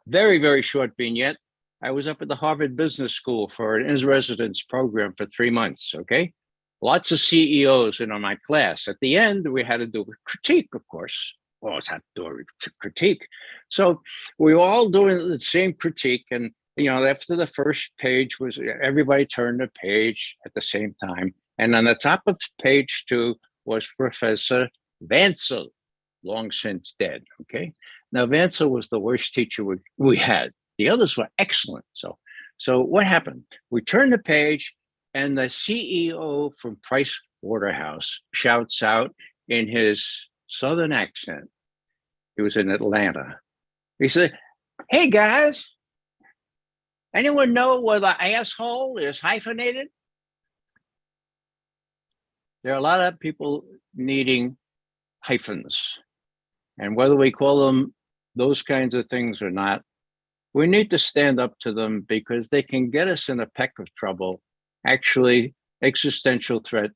very, very short vignette. I was up at the Harvard Business School for an in-residence program for 3 months, okay? Lots of CEOs in my class. At the end, we had to do a critique, of course. Well, it's had to do a critique. So we were all doing the same critique. And, after the first page was, everybody turned the page at the same time. And on the top of page 2 was Professor Vansel, long since dead, okay? Now, Vansel was the worst teacher we had. The others were excellent. So what happened? We turned the page, and the CEO from Price Waterhouse shouts out in his Southern accent. He was in Atlanta. He said, "Hey guys, anyone know whether asshole is hyphenated?" There are a lot of people needing hyphens. And whether we call them those kinds of things or not, we need to stand up to them because they can get us in a peck of trouble. Actually, existential threat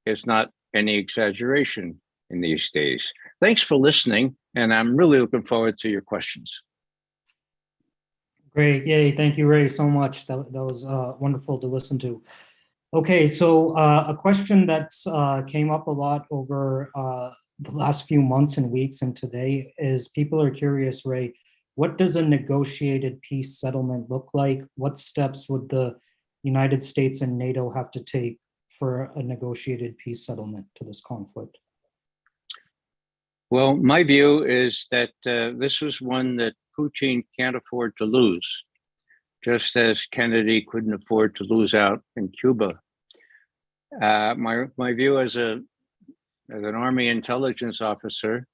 is not any exaggeration in these days. Thanks for listening, and I'm really looking forward to your questions. Great. Yay. Thank you, Ray, so much. That was wonderful to listen to. Okay, so a question that's came up a lot over the last few months and weeks and today is people are curious, Ray, what does a negotiated peace settlement look like? What steps would the United States and NATO have to take for a negotiated peace settlement to this conflict? Well, my view is that this is one that Putin can't afford to lose, just as Kennedy couldn't afford to lose out in Cuba. My view as an Army intelligence officer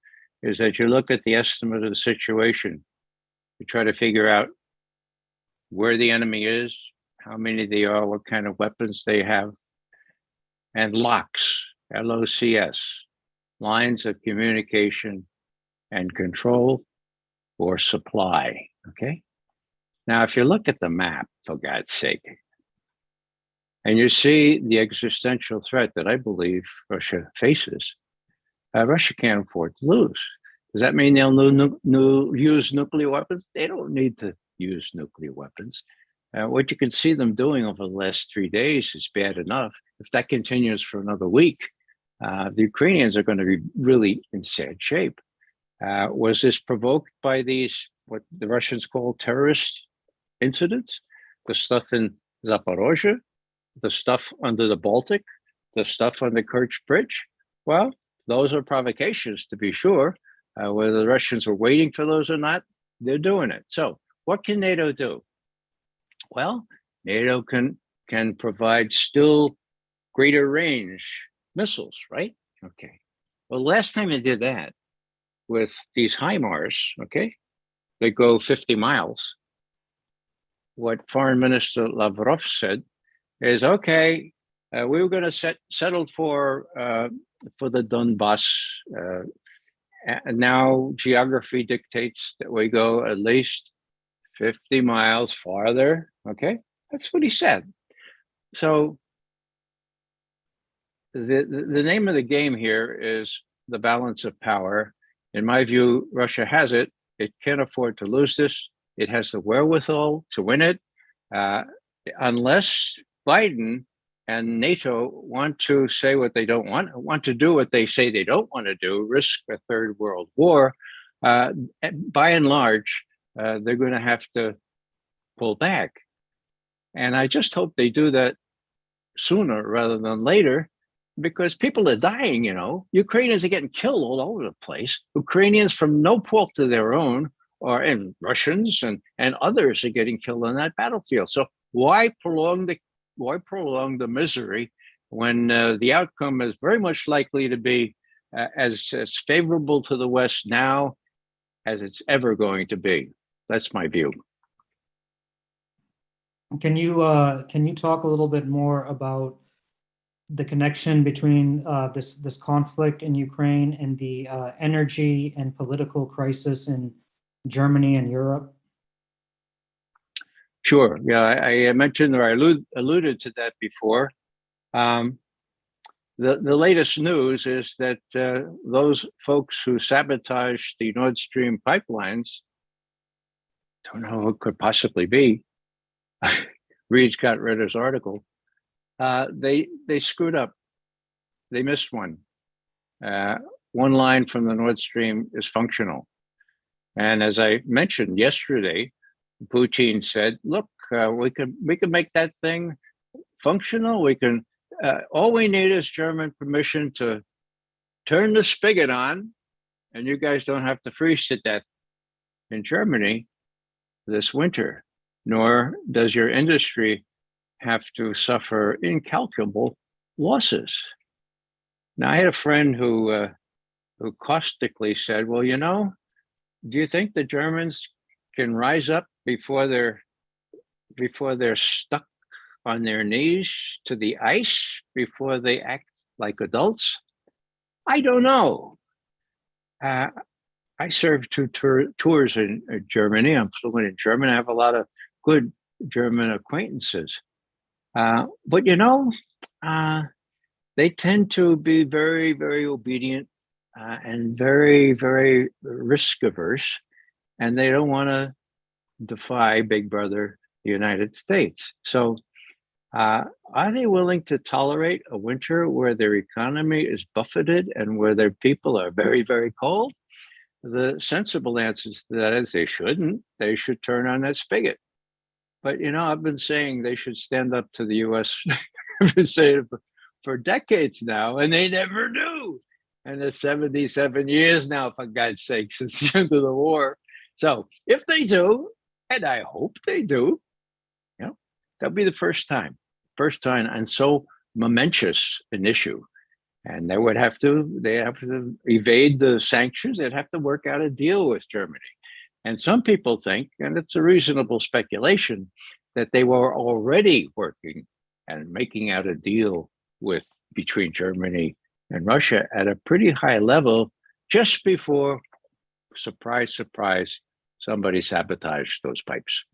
is that you look at the estimate of the situation, you try to figure out where the enemy is, how many they are, what kind of weapons they have, and locks, LOCS, lines of communication and control or supply, okay? Now, if you look at the map, for God's sake, and you see the existential threat that I believe Russia faces, Russia can't afford to lose. Does that mean they'll use nuclear weapons? They don't need to use nuclear weapons. What you can see them doing over the last 3 days is bad enough. If that continues for another week, the Ukrainians are going to be really in sad shape. Was this provoked by these, what the Russians call terrorist incidents? The stuff in Zaporozhye, the stuff under the Baltic, the stuff on the Kerch Bridge? Well, those are provocations, to be sure. Whether the Russians are waiting for those or not, they're doing it. So what can NATO do? Well, NATO can provide still greater range missiles, right? Okay. Well, last time they did that with these HIMARS, okay, they go 50 miles. What Foreign Minister Lavrov said is, okay, we were going to settle for the Donbass. And now geography dictates that we go at least 50 miles farther. Okay, that's what he said. So the name of the game here is the balance of power. In my view, Russia has it. It can't afford to lose this. It has the wherewithal to win it, unless Biden and NATO want to say what they don't want to do what they say they don't want to do, risk a third world war. By and large, they're going to have to pull back. And I just hope they do that sooner rather than later, because people are dying, you know. Ukrainians are getting killed all over the place. Ukrainians from no fault of their own, and Russians and others are getting killed on that battlefield. So why prolong the misery when the outcome is very much likely to be as favorable to the West now as it's ever going to be? That's my view. Can you talk a little bit more about the connection between this conflict in Ukraine and the energy and political crisis in Germany and Europe? Sure. Yeah, I mentioned, or I alluded to that before. The latest news is that those folks who sabotaged the Nord Stream pipelines, don't know who it could possibly be. Read Scott Ritter's article. They screwed up. They missed one. One line from the Nord Stream is functional. And as I mentioned yesterday, Putin said, look, we can make that thing functional. We can, all we need is German permission to turn the spigot on, and you guys don't have to freeze to death in Germany this winter, nor does your industry have to suffer incalculable losses. Now, I had a friend who caustically said, well, you know, do you think the Germans can rise up before they're stuck on their knees to the ice before they act like adults? I don't know. I served 2 tours in Germany. I'm fluent in German. I have a lot of good German acquaintances. But you know, they tend to be very, very obedient and very, very risk averse, and they don't want to defy Big Brother, the United States. So are they willing to tolerate a winter where their economy is buffeted and where their people are very, very cold? The sensible answer to that is they shouldn't. They should turn on that spigot. But, you know, I've been saying they should stand up to the U.S. I've been saying it for decades now, and they never do. And it's 77 years now, for God's sake, since the end of the war. So if they do, and I hope they do, you know, that'll be the first time on so momentous an issue. And they have to evade the sanctions. They'd have to work out a deal with Germany. And some people think, and it's a reasonable speculation, that they were already working and making out a deal between Germany and Russia at a pretty high level just before, surprise, surprise, somebody sabotaged those pipes.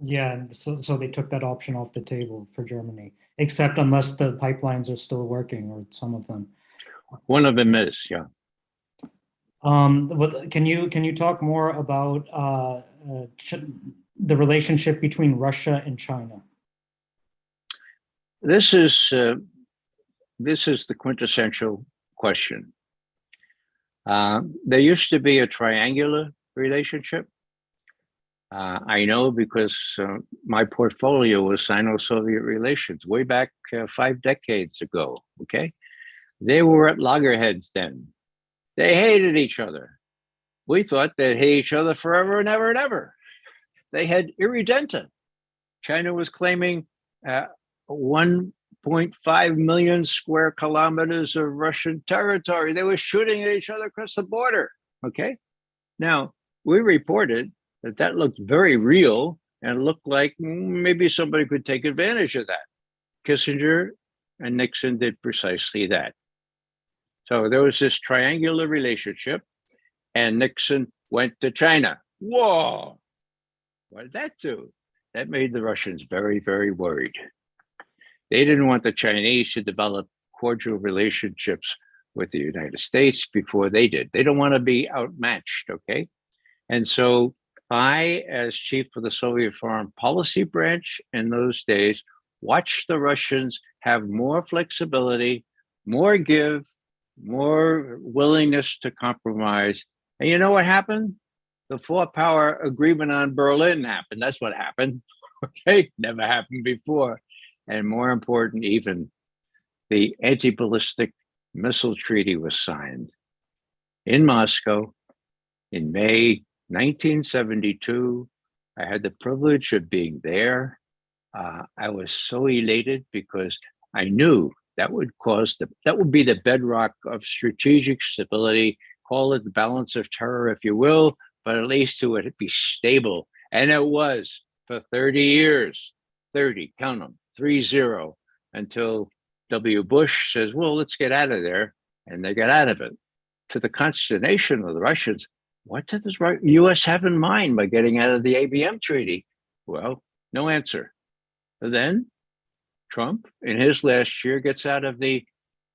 Yeah, so they took that option off the table for Germany, except unless the pipelines are still working, or some of them. One of them is, yeah. But can you talk more about the relationship between Russia and China? This is the quintessential question. There used to be a triangular relationship. I know because my portfolio was Sino-Soviet relations way back 5 decades ago, okay? They were at loggerheads then. They hated each other. We thought they'd hate each other forever and ever and ever. They had irredenta. China was claiming 1.5 million square kilometers of Russian territory. They were shooting at each other across the border, okay? Now, we reported that looked very real and looked like maybe somebody could take advantage of that. Kissinger and Nixon did precisely that. So there was this triangular relationship, and Nixon went to China. Whoa! What did that do? That made the Russians very, very worried. They didn't want the Chinese to develop cordial relationships with the United States before they did. They don't want to be outmatched, okay? And so I, as chief of the Soviet foreign policy branch in those days, watched the Russians have more flexibility, more give, more willingness to compromise. And you know what happened? The 4-power agreement on Berlin happened. That's what happened. Okay, never happened before. And more important even, the anti-ballistic missile treaty was signed in Moscow in May 1972. I had the privilege of being there. I was so elated because I knew that would be the bedrock of strategic stability. Call it the balance of terror, if you will, but at least it would be stable. And it was for 30 years, 30, count them, 30, until W. Bush says, well, let's get out of there. And they got out of it. To the consternation of the Russians, what did the US have in mind by getting out of the ABM treaty? Well, no answer. But then Trump, in his last year, gets out of the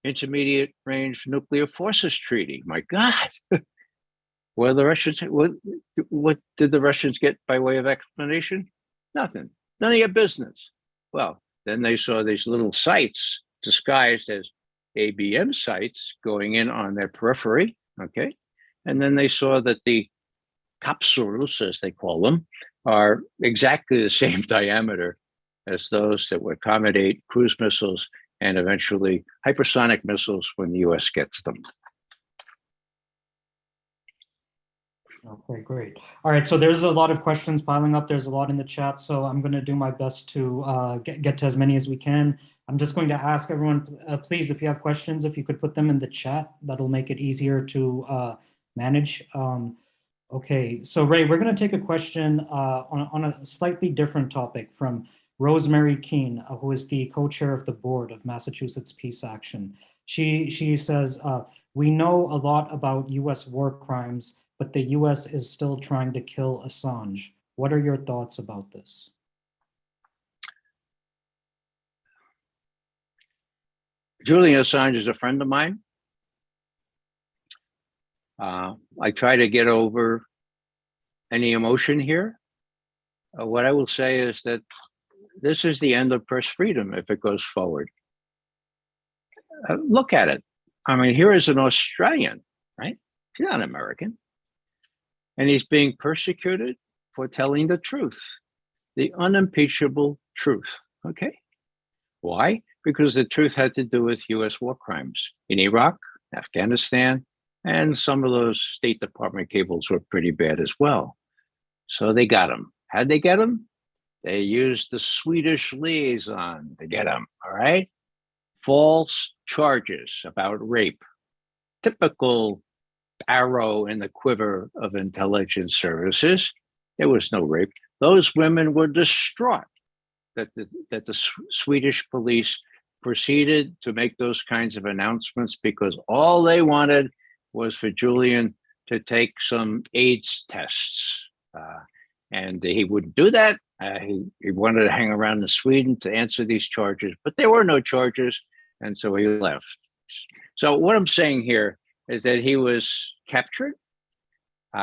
Intermediate Range Nuclear Forces Treaty. My God. Well, the Russians, what did the Russians get by way of explanation? Nothing. None of your business. Well, then they saw these little sites disguised as ABM sites going in on their periphery, okay? And then they saw that the capsules, as they call them, are exactly the same diameter as those that would accommodate cruise missiles and eventually hypersonic missiles when the US gets them. Okay, great. All right, so there's a lot of questions piling up. There's a lot in the chat, so I'm going to do my best to get to as many as we can. I'm just going to ask everyone, please, if you have questions, if you could put them in the chat, that'll make it easier to manage. Okay, so Ray, we're going to take a question on a slightly different topic from Rosemary Keene, who is the co-chair of the board of Massachusetts Peace Action. She says, we know a lot about US war crimes, but the US is still trying to kill Assange. What are your thoughts about this? Julian Assange is a friend of mine. I try to get over any emotion here. What I will say is that this is the end of press freedom if it goes forward. Look at it. I mean, here is an Australian, right? He's not American. And he's being persecuted for telling the truth, the unimpeachable truth, okay? Why? Because the truth had to do with US war crimes in Iraq, Afghanistan, and some of those State Department cables were pretty bad as well. So they got him. How'd they get him? They used the Swedish liaison to get him, all right? False charges about rape, typical arrow in the quiver of intelligence services. There was no rape. Those women were distraught that the Swedish police proceeded to make those kinds of announcements because all they wanted was for Julian to take some AIDS tests. And he wouldn't do that. He wanted to hang around in Sweden to answer these charges, but there were no charges. And so he left. So what I'm saying here is that he was captured.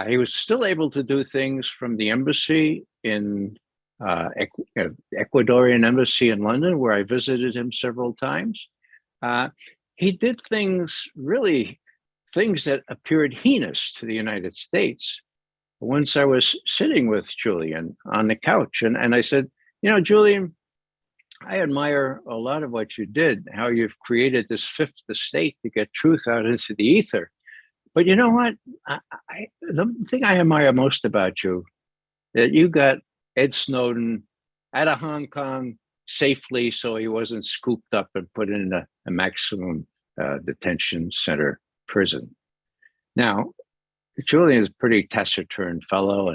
He was still able to do things from the embassy in Ecuadorian embassy in London, where I visited him several times. He did things, really things that appeared heinous to the United States. Once I was sitting with Julian on the couch and I said, you know, Julian, I admire a lot of what you did, how you've created this fifth estate to get truth out into the ether. But you know what? The thing I admire most about you, that you got Ed Snowden out of Hong Kong safely so he wasn't scooped up and put in a maximum detention center prison. Now, Julian is a pretty taciturn fellow,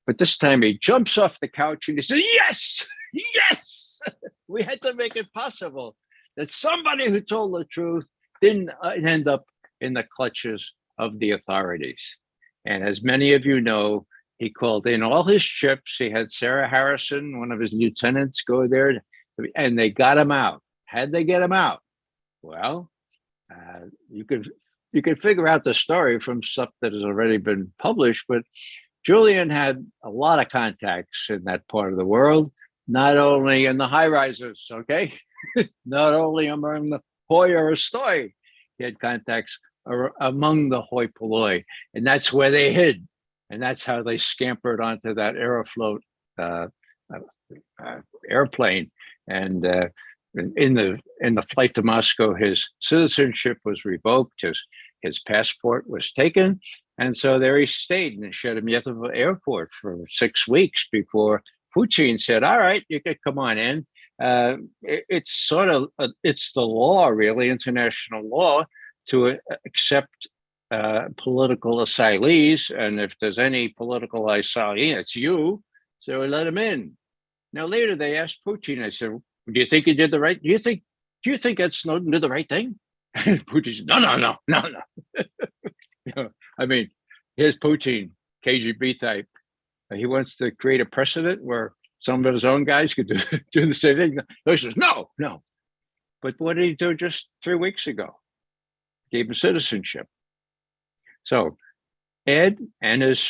but this time he jumps off the couch and he says, yes, yes, we had to make it possible that somebody who told the truth didn't end up in the clutches of the authorities. And as many of you know, he called in all his chips. He had Sarah Harrison, one of his lieutenants, go there, and they got him out. How'd they get him out? Well, you could figure out the story from stuff that has already been published, but Julian had a lot of contacts in that part of the world, not only in the high rises, okay? Not only among the hoi or stoi, he had contacts among the hoi polloi, and that's where they hid. And that's how they scampered onto that Aeroflot airplane. And in the flight to Moscow, his citizenship was revoked, his passport was taken. And so there he stayed in the Sheremetyevo airport for 6 weeks before Putin said, all right, you can come on in. It's sort of, it's the law, really, international law, to accept political asylees. And if there's any political asylee, it's you. So we let him in. Now, later they asked Putin, I said, do you think he did the right? Do you think Ed Snowden did the right thing? And Putin said, no. You know, I mean, here's Putin, KGB type. He wants to create a precedent where some of his own guys could do the same thing. He says, no. But what did he do just 3 weeks ago? Gave him citizenship. So Ed and his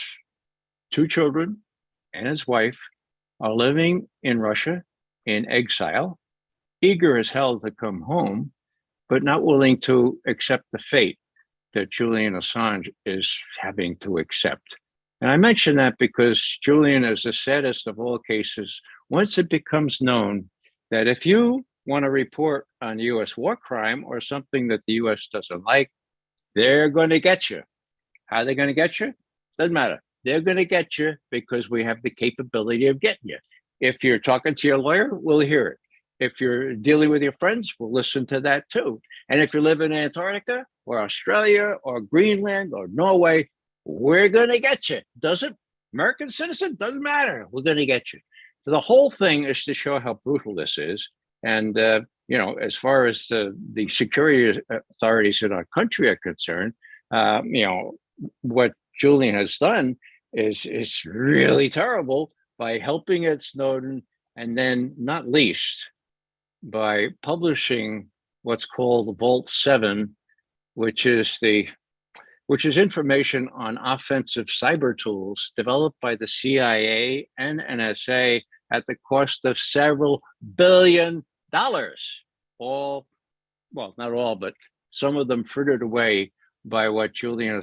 2 children and his wife are living in Russia in exile, eager as hell to come home, but not willing to accept the fate that Julian Assange is having to accept. And I mention that because Julian is the saddest of all cases. Once it becomes known that if you want to report on US war crime or something that the US doesn't like, they're going to get you. How are they going to get you? Doesn't matter. They're going to get you because we have the capability of getting you. If you're talking to your lawyer, we'll hear it. If you're dealing with your friends, we'll listen to that too. And if you live in Antarctica or Australia or Greenland or Norway, we're going to get you. Doesn't American citizen? Doesn't matter. We're going to get you. So the whole thing is to show how brutal this is. And, you know, as far as the security authorities in our country are concerned, you know, what Julian has done is really terrible by helping Ed Snowden, and then not least by publishing what's called Vault 7, which is the which is information on offensive cyber tools developed by the CIA and NSA at the cost of several $billion. All, well, not all, but some of them frittered away by what Julian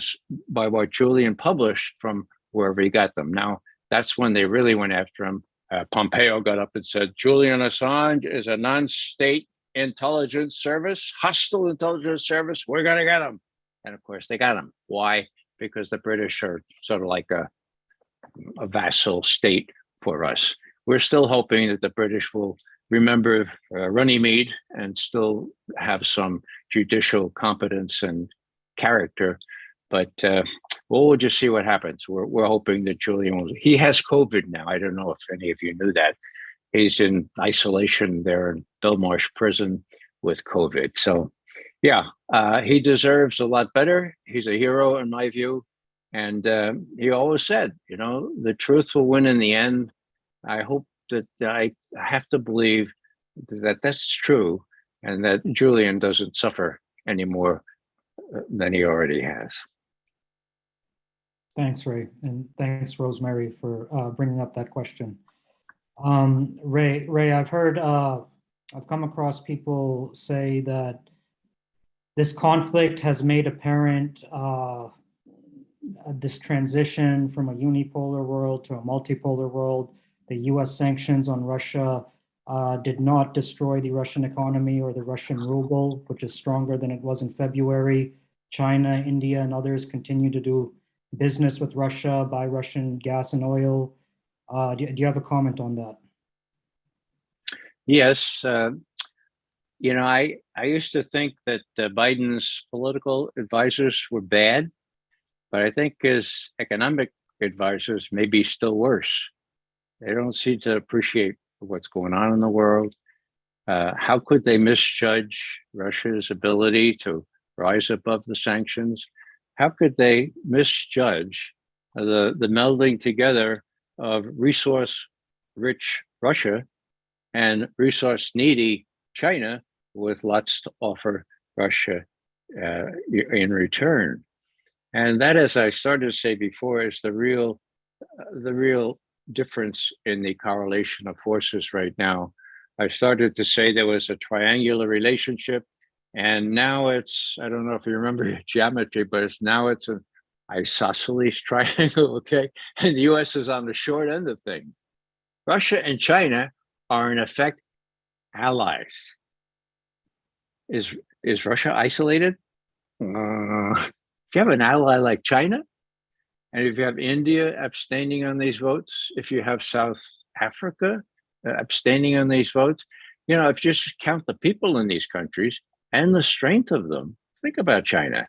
published from wherever he got them. Now, that's when they really went after him. Pompeo got up and said, Julian Assange is a non-state intelligence service, hostile intelligence service. We're going to get him. And of course, they got him. Why? Because the British are sort of like a vassal state for us. We're still hoping that the British will remember Runnymede and still have some judicial competence and character. But we'll just see what happens. We're hoping that Julian he has COVID now. I don't know if any of you knew that. He's in isolation there in Belmarsh prison with COVID. So yeah, he deserves a lot better. He's a hero in my view. And he always said, you know, the truth will win in the end. I hope that I have to believe that that's true and that Julian doesn't suffer any more than he already has. Thanks, Ray, and thanks, Rosemary, for bringing up that question. Ray, I've heard, I've come across people say that this conflict has made apparent this transition from a unipolar world to a multipolar world. The US sanctions on Russia did not destroy the Russian economy or the Russian ruble, which is stronger than it was in February. China, India, and others continue to do business with Russia, buy Russian gas and oil. Do you have a comment on that? Yes. You know, I used to think that Biden's political advisors were bad, but I think his economic advisors may be still worse. They don't seem to appreciate what's going on in the world. How could they misjudge Russia's ability to rise above the sanctions? How could they misjudge the melding together of resource-rich Russia and resource-needy China with lots to offer Russia in return? And that, as I started to say before, is the real difference in the correlation of forces right now. I started to say there was a triangular relationship, and now it's, I don't know if you remember geometry, but it's an isosceles triangle, okay? And the US is on the short end of things. Russia and China are in effect allies. Is Russia isolated? If you have an ally like China, and if you have India abstaining on these votes, if you have South Africa abstaining on these votes, you know, if you just count the people in these countries and the strength of them, think about China.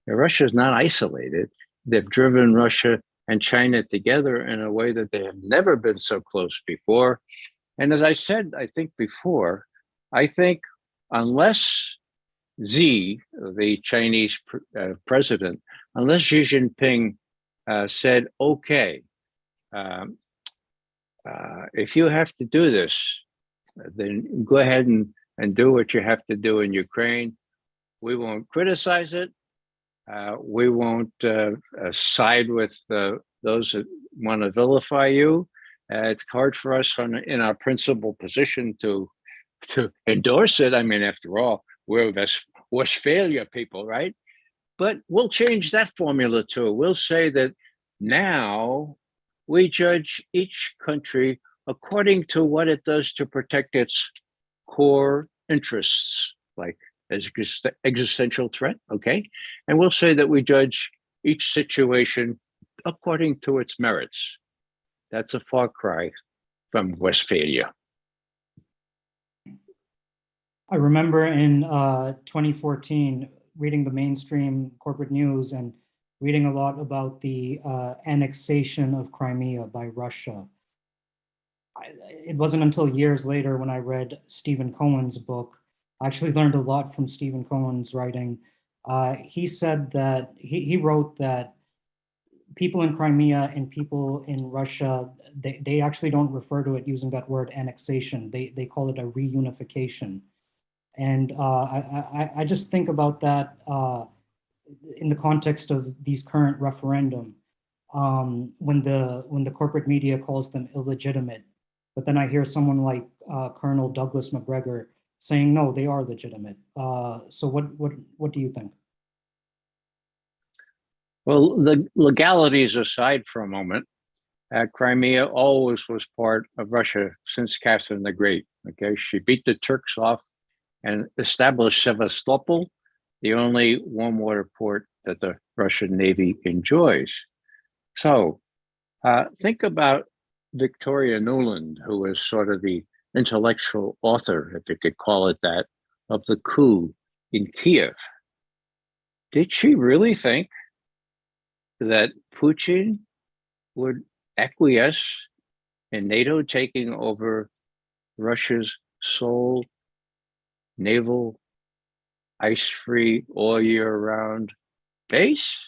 Russia is not isolated. They've driven Russia and China together in a way that they have never been so close before. And as I said, I think before, I think unless Xi, the Chinese president, unless Xi Jinping said, okay, if you have to do this, then go ahead and do what you have to do in Ukraine. We won't criticize it. We won't side with those that want to vilify you. It's hard for us in our principal position to endorse it. I mean, after all, we're Westphalia people, right? But we'll change that formula too. We'll say that now we judge each country according to what it does to protect its core interests, like existential threat, okay? And we'll say that we judge each situation according to its merits. That's a far cry from Westphalia. I remember in 2014 reading the mainstream corporate news and reading a lot about the annexation of Crimea by Russia. It wasn't until years later when I read Stephen Cohen's book. I actually learned a lot from Stephen Cohen's writing. He said that, he wrote that people in Crimea and people in Russia, they actually don't refer to it using that word annexation. They call it a reunification. And I just think about that in the context of these current referendum, when the corporate media calls them illegitimate, but then I hear someone like Colonel Douglas McGregor saying no, they are legitimate. So what do you think? Well, the legalities aside for a moment, Crimea always was part of Russia since Catherine the Great. Okay, she beat the Turks off and established Sevastopol, the only warm water port that the Russian Navy enjoys. So think about Victoria Nuland, who was sort of the intellectual author, if you could call it that, of the coup in Kiev. Did she really think that Putin would acquiesce in NATO taking over Russia's sole naval, ice-free, all year-round base?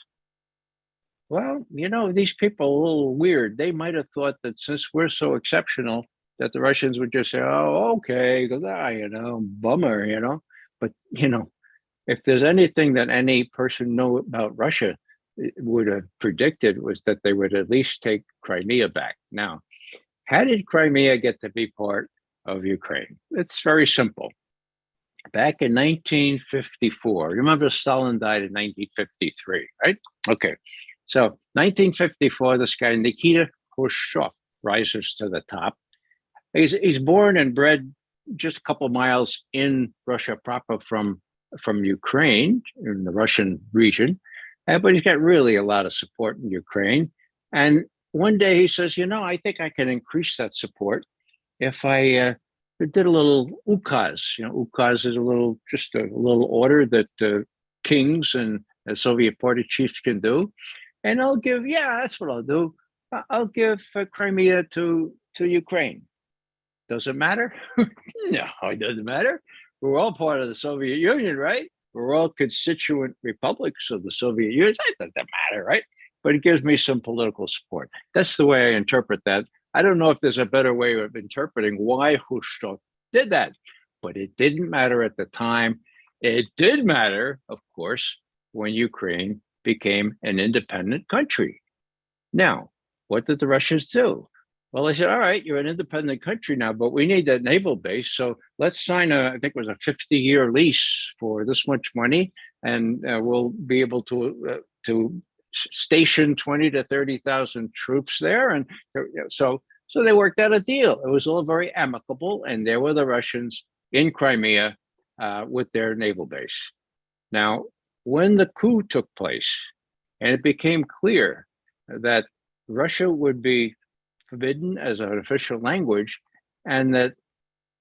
Well, you know, these people are a little weird. They might have thought that since we're so exceptional, that the Russians would just say, oh, okay, you know, bummer, you know. But, you know, if there's anything that any person know about Russia would have predicted was that they would at least take Crimea back. Now, how did Crimea get to be part of Ukraine? It's very simple. Back in 1954, remember Stalin died in 1953, right? Okay, so 1954, this guy Nikita Khrushchev rises to the top. He's born and bred just a couple miles in Russia proper from Ukraine, in the Russian region. But he's got really a lot of support in Ukraine. And one day he says, you know, I think I can increase that support if I did a little ukaz. You know, ukaz is just a little order that kings and Soviet party chiefs can do. And I'll give, that's what I'll do. I'll give Crimea to Ukraine. Does it matter? No, it doesn't matter. We're all part of the Soviet Union, right? We're all constituent republics of the Soviet Union. It doesn't matter, right? But it gives me some political support. That's the way I interpret that. I don't know if there's a better way of interpreting why Khrushchev did that, but it didn't matter at the time. It did matter, of course, when Ukraine became an independent country. Now, what did the Russians do? Well, they said, all right, you're an independent country now, but we need that naval base. So let's sign I think it was a 50-year lease for this much money, and we'll be able to station 20 to 30,000 troops there. And so they worked out a deal. It was all very amicable, and there were the Russians in Crimea with their naval base. Now, when the coup took place, and it became clear that Russia would be forbidden as an official language, and that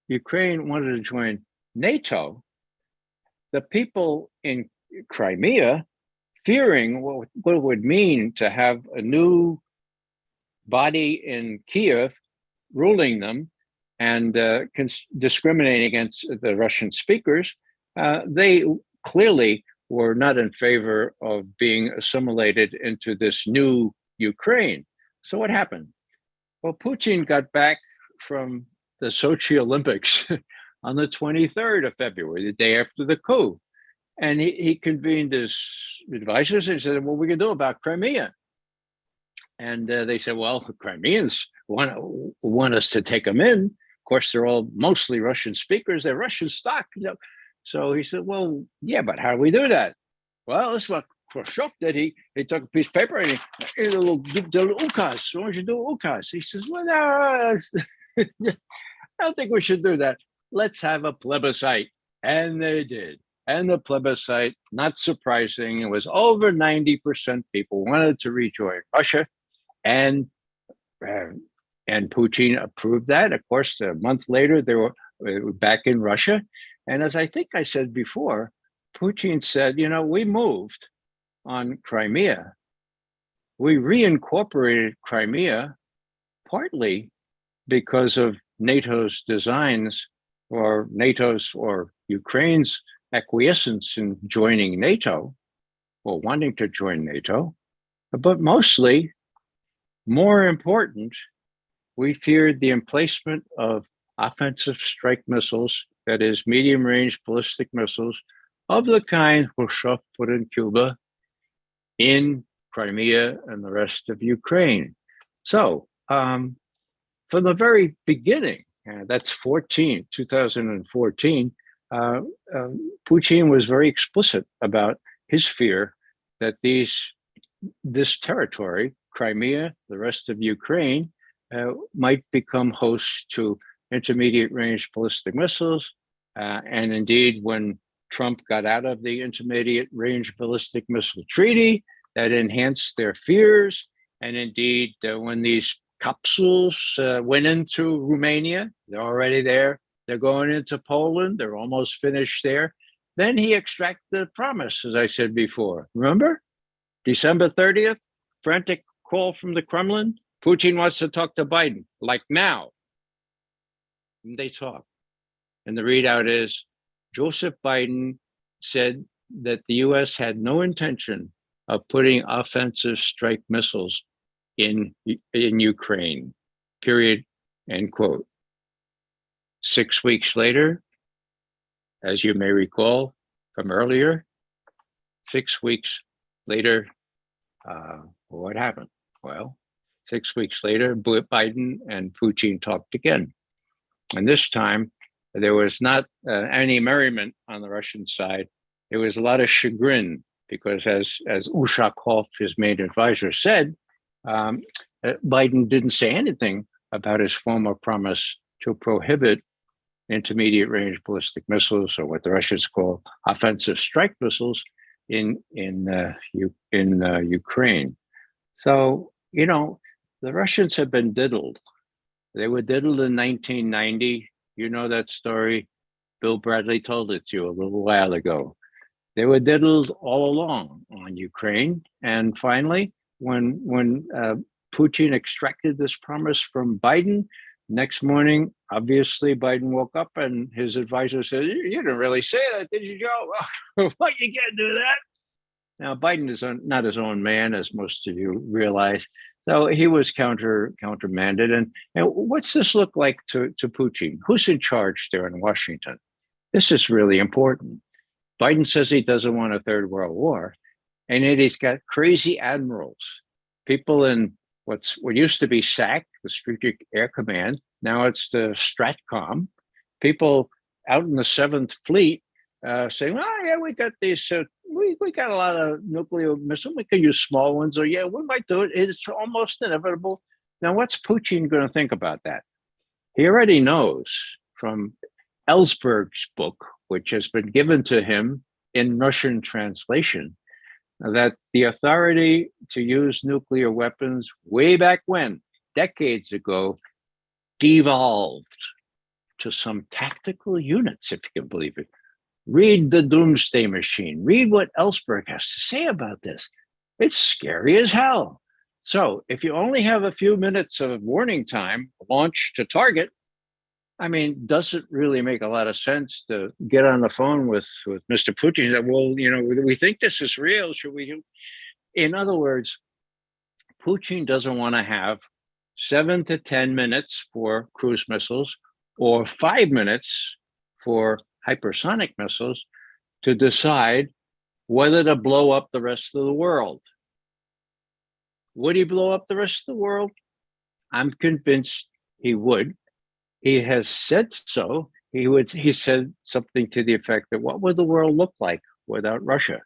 Ukraine wanted to join NATO, the people in Crimea, fearing what it would mean to have a new body in Kiev ruling them and discriminating against the Russian speakers, they clearly were not in favor of being assimilated into this new Ukraine. So what happened? Well, Putin got back from the Sochi Olympics on the 23rd of February, the day after the coup. And he convened his advisors and said, what are we going to do about Crimea? And they said, well, the Crimeans want us to take them in. Of course, they're all mostly Russian speakers. They're Russian stock. You know? So he said, well, yeah, but how do we do that? Well, this is what Khrushchev did. He took a piece of paper and he did a little ukaz. Why don't you do ukaz? He says, well, no, I don't think we should do that. Let's have a plebiscite. And they did. And the plebiscite, not surprising, it was over 90% people wanted to rejoin Russia. And Putin approved that. Of course, a month later, they were back in Russia. And as I think I said before, Putin said, you know, we moved on Crimea. We reincorporated Crimea partly because of NATO's designs or NATO's or Ukraine's acquiescence in joining NATO or wanting to join NATO, but mostly, more important, we feared the emplacement of offensive strike missiles, that is medium-range ballistic missiles of the kind Khrushchev put in Cuba in Crimea and the rest of Ukraine. So from the very beginning, that's 2014, Putin was very explicit about his fear that this territory, Crimea, the rest of Ukraine, might become host to intermediate range ballistic missiles. And indeed, when Trump got out of the intermediate range ballistic missile treaty, that enhanced their fears. And indeed, when these capsules went into Romania, they're already there. They're going into Poland. They're almost finished there. Then he extracted a promise, as I said before. Remember? December 30th, frantic call from the Kremlin. Putin wants to talk to Biden, like now. And they talk. And the readout is Joseph Biden said that the US had no intention of putting offensive strike missiles in Ukraine, period, end quote. 6 weeks later, as you may recall from earlier, 6 weeks later, what happened? Well, 6 weeks later, Biden and Putin talked again. And this time, there was not any merriment on the Russian side. There was a lot of chagrin because, as Ushakov, his main advisor, said, Biden didn't say anything about his former promise to prohibit intermediate range ballistic missiles, or what the Russians call offensive strike missiles, in Ukraine. So, you know, the Russians have been diddled. They were diddled in 1990. You know that story. Bill Bradley told it to you a little while ago. They were diddled all along on Ukraine. And finally, when Putin extracted this promise from Biden, next morning, obviously, Biden woke up and his advisor said, "You didn't really say that, did you, Joe?" Well, you can't do that. Now, Biden is not his own man, as most of you realize. So he was countermanded. And what's this look like to Putin? Who's in charge there in Washington? This is really important. Biden says he doesn't want a third world war. And yet he's got crazy admirals, people in what used to be SAC, the Strategic Air Command. Now it's the STRATCOM. People out in the 7th Fleet saying, "Oh, yeah, we got these, we got a lot of nuclear missiles. We can use small ones, or yeah, we might do it. It's almost inevitable." Now, what's Putin going to think about that? He already knows from Ellsberg's book, which has been given to him in Russian translation, that the authority to use nuclear weapons way back when, decades ago, devolved to some tactical units, if you can believe it. Read the Doomsday Machine. Read what Ellsberg has to say about this. It's scary as hell. So if you only have a few minutes of warning time, launch to target, I mean, does it really make a lot of sense to get on the phone with Mr. Putin that, well, you know, we think this is real, should we do? In other words, Putin doesn't want to have 7 to 10 minutes for cruise missiles or 5 minutes for hypersonic missiles to decide whether to blow up the rest of the world. Would he blow up the rest of the world? I'm convinced he would. He has said so. He said something to the effect that what would the world look like without Russia?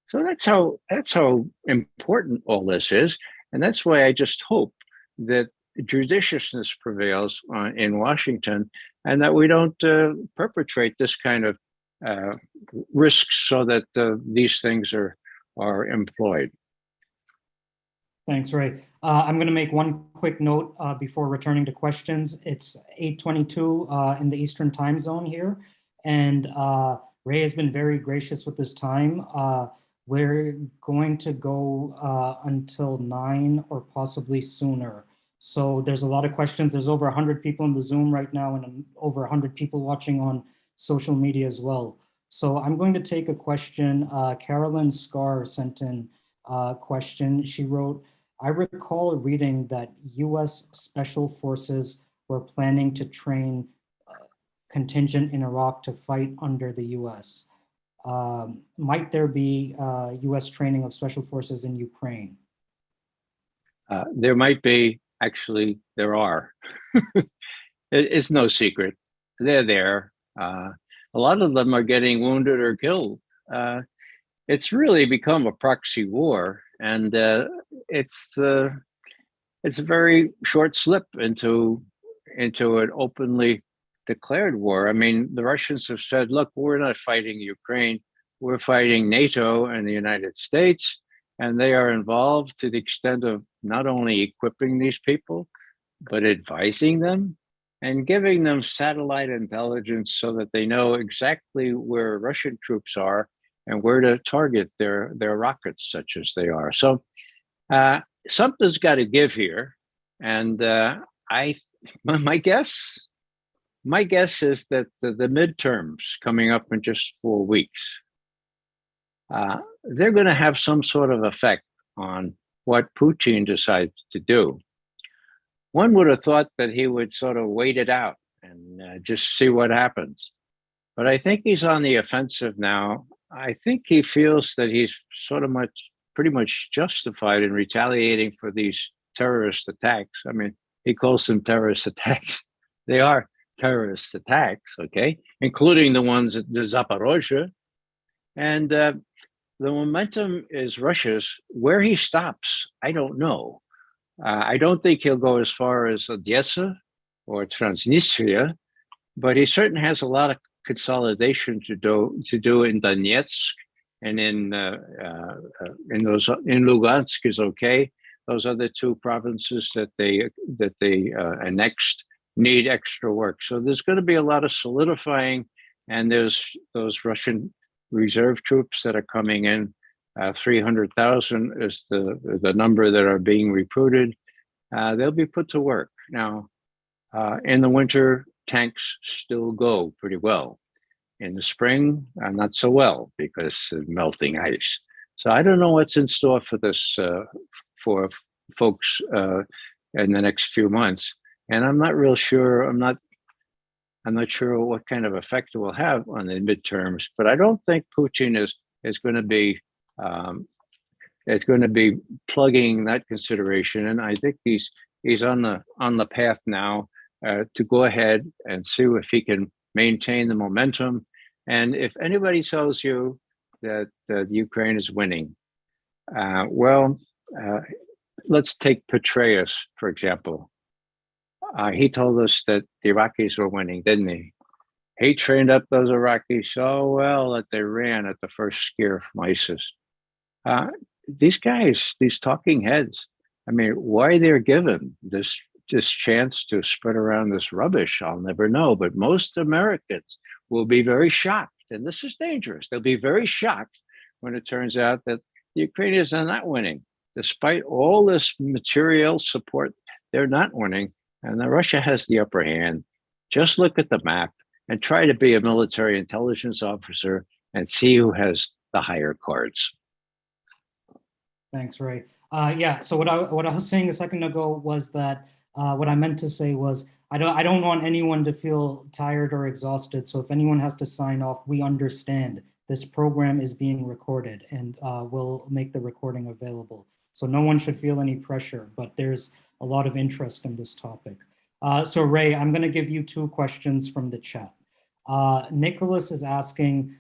So that's how important all this is. And that's why I just hope that judiciousness prevails in Washington and that we don't perpetrate this kind of risks so that these things are employed. Thanks, Ray. I'm going to make one quick note before returning to questions. It's 8:22 in the Eastern time zone here, and Ray has been very gracious with his time. We're going to go until 9 or possibly sooner. So there's a lot of questions. There's over 100 people in the Zoom right now and over 100 people watching on social media as well. So I'm going to take a question. Carolyn Scarr sent in a question. She wrote, "I recall reading that US Special Forces were planning to train contingent in Iraq to fight under the US. Might there be US training of special forces in Ukraine? There might be, actually, there are. It's no secret. They're there. A lot of them are getting wounded or killed. It's really become a proxy war, and it's a very short slip into an openly declared war. I mean, the Russians have said, look, we're not fighting Ukraine, we're fighting NATO and the United States, and they are involved to the extent of not only equipping these people, but advising them and giving them satellite intelligence so that they know exactly where Russian troops are and where to target their rockets, such as they are. So something's got to give here. And my guess is that the midterms coming up in just 4 weeks, they're going to have some sort of effect on what Putin decides to do. One would have thought that he would sort of wait it out and just see what happens. But I think he's on the offensive now. I think he feels that he's pretty much justified in retaliating for these terrorist attacks. I mean, he calls them terrorist attacks. They are terrorist attacks, okay, including the ones at the Zaporozhye. And the momentum is Russia's. Where he stops, I don't know. I don't think he'll go as far as Odessa or Transnistria, but he certainly has a lot of consolidation to do in Donetsk and in Lugansk is okay. Those other two provinces that they annexed need extra work. So there's going to be a lot of solidifying, and there's those Russian reserve troops that are coming in. 300,000 is the number that are being recruited. They'll be put to work. Now, in the winter, tanks still go pretty well. In the spring, not so well because of melting ice. So I don't know what's in store for this for folks in the next few months. And I'm not real sure. I'm not sure what kind of effect it will have on the midterms. But I don't think Putin is going to be plugging that consideration. And I think he's on the path now to go ahead and see if he can maintain the momentum. And if anybody tells you that Ukraine is winning, let's take Petraeus, for example. He told us that the Iraqis were winning, didn't he? He trained up those Iraqis so well that they ran at the first scare from ISIS. These guys, these talking heads, I mean, why they're given this chance to spread around this rubbish, I'll never know. But most Americans will be very shocked, and this is dangerous. They'll be very shocked when it turns out that the Ukrainians are not winning. Despite all this material support, they're not winning, and Russia has the upper hand. Just look at the map and try to be a military intelligence officer and see who has the higher cards. Thanks, Ray. Yeah, so what I was saying a second ago was that what I meant to say was I don't want anyone to feel tired or exhausted. So if anyone has to sign off, we understand this program is being recorded and we'll make the recording available. So no one should feel any pressure, but there's a lot of interest in this topic. So Ray, I'm going to give you 2 questions from the chat. Nicholas is asking,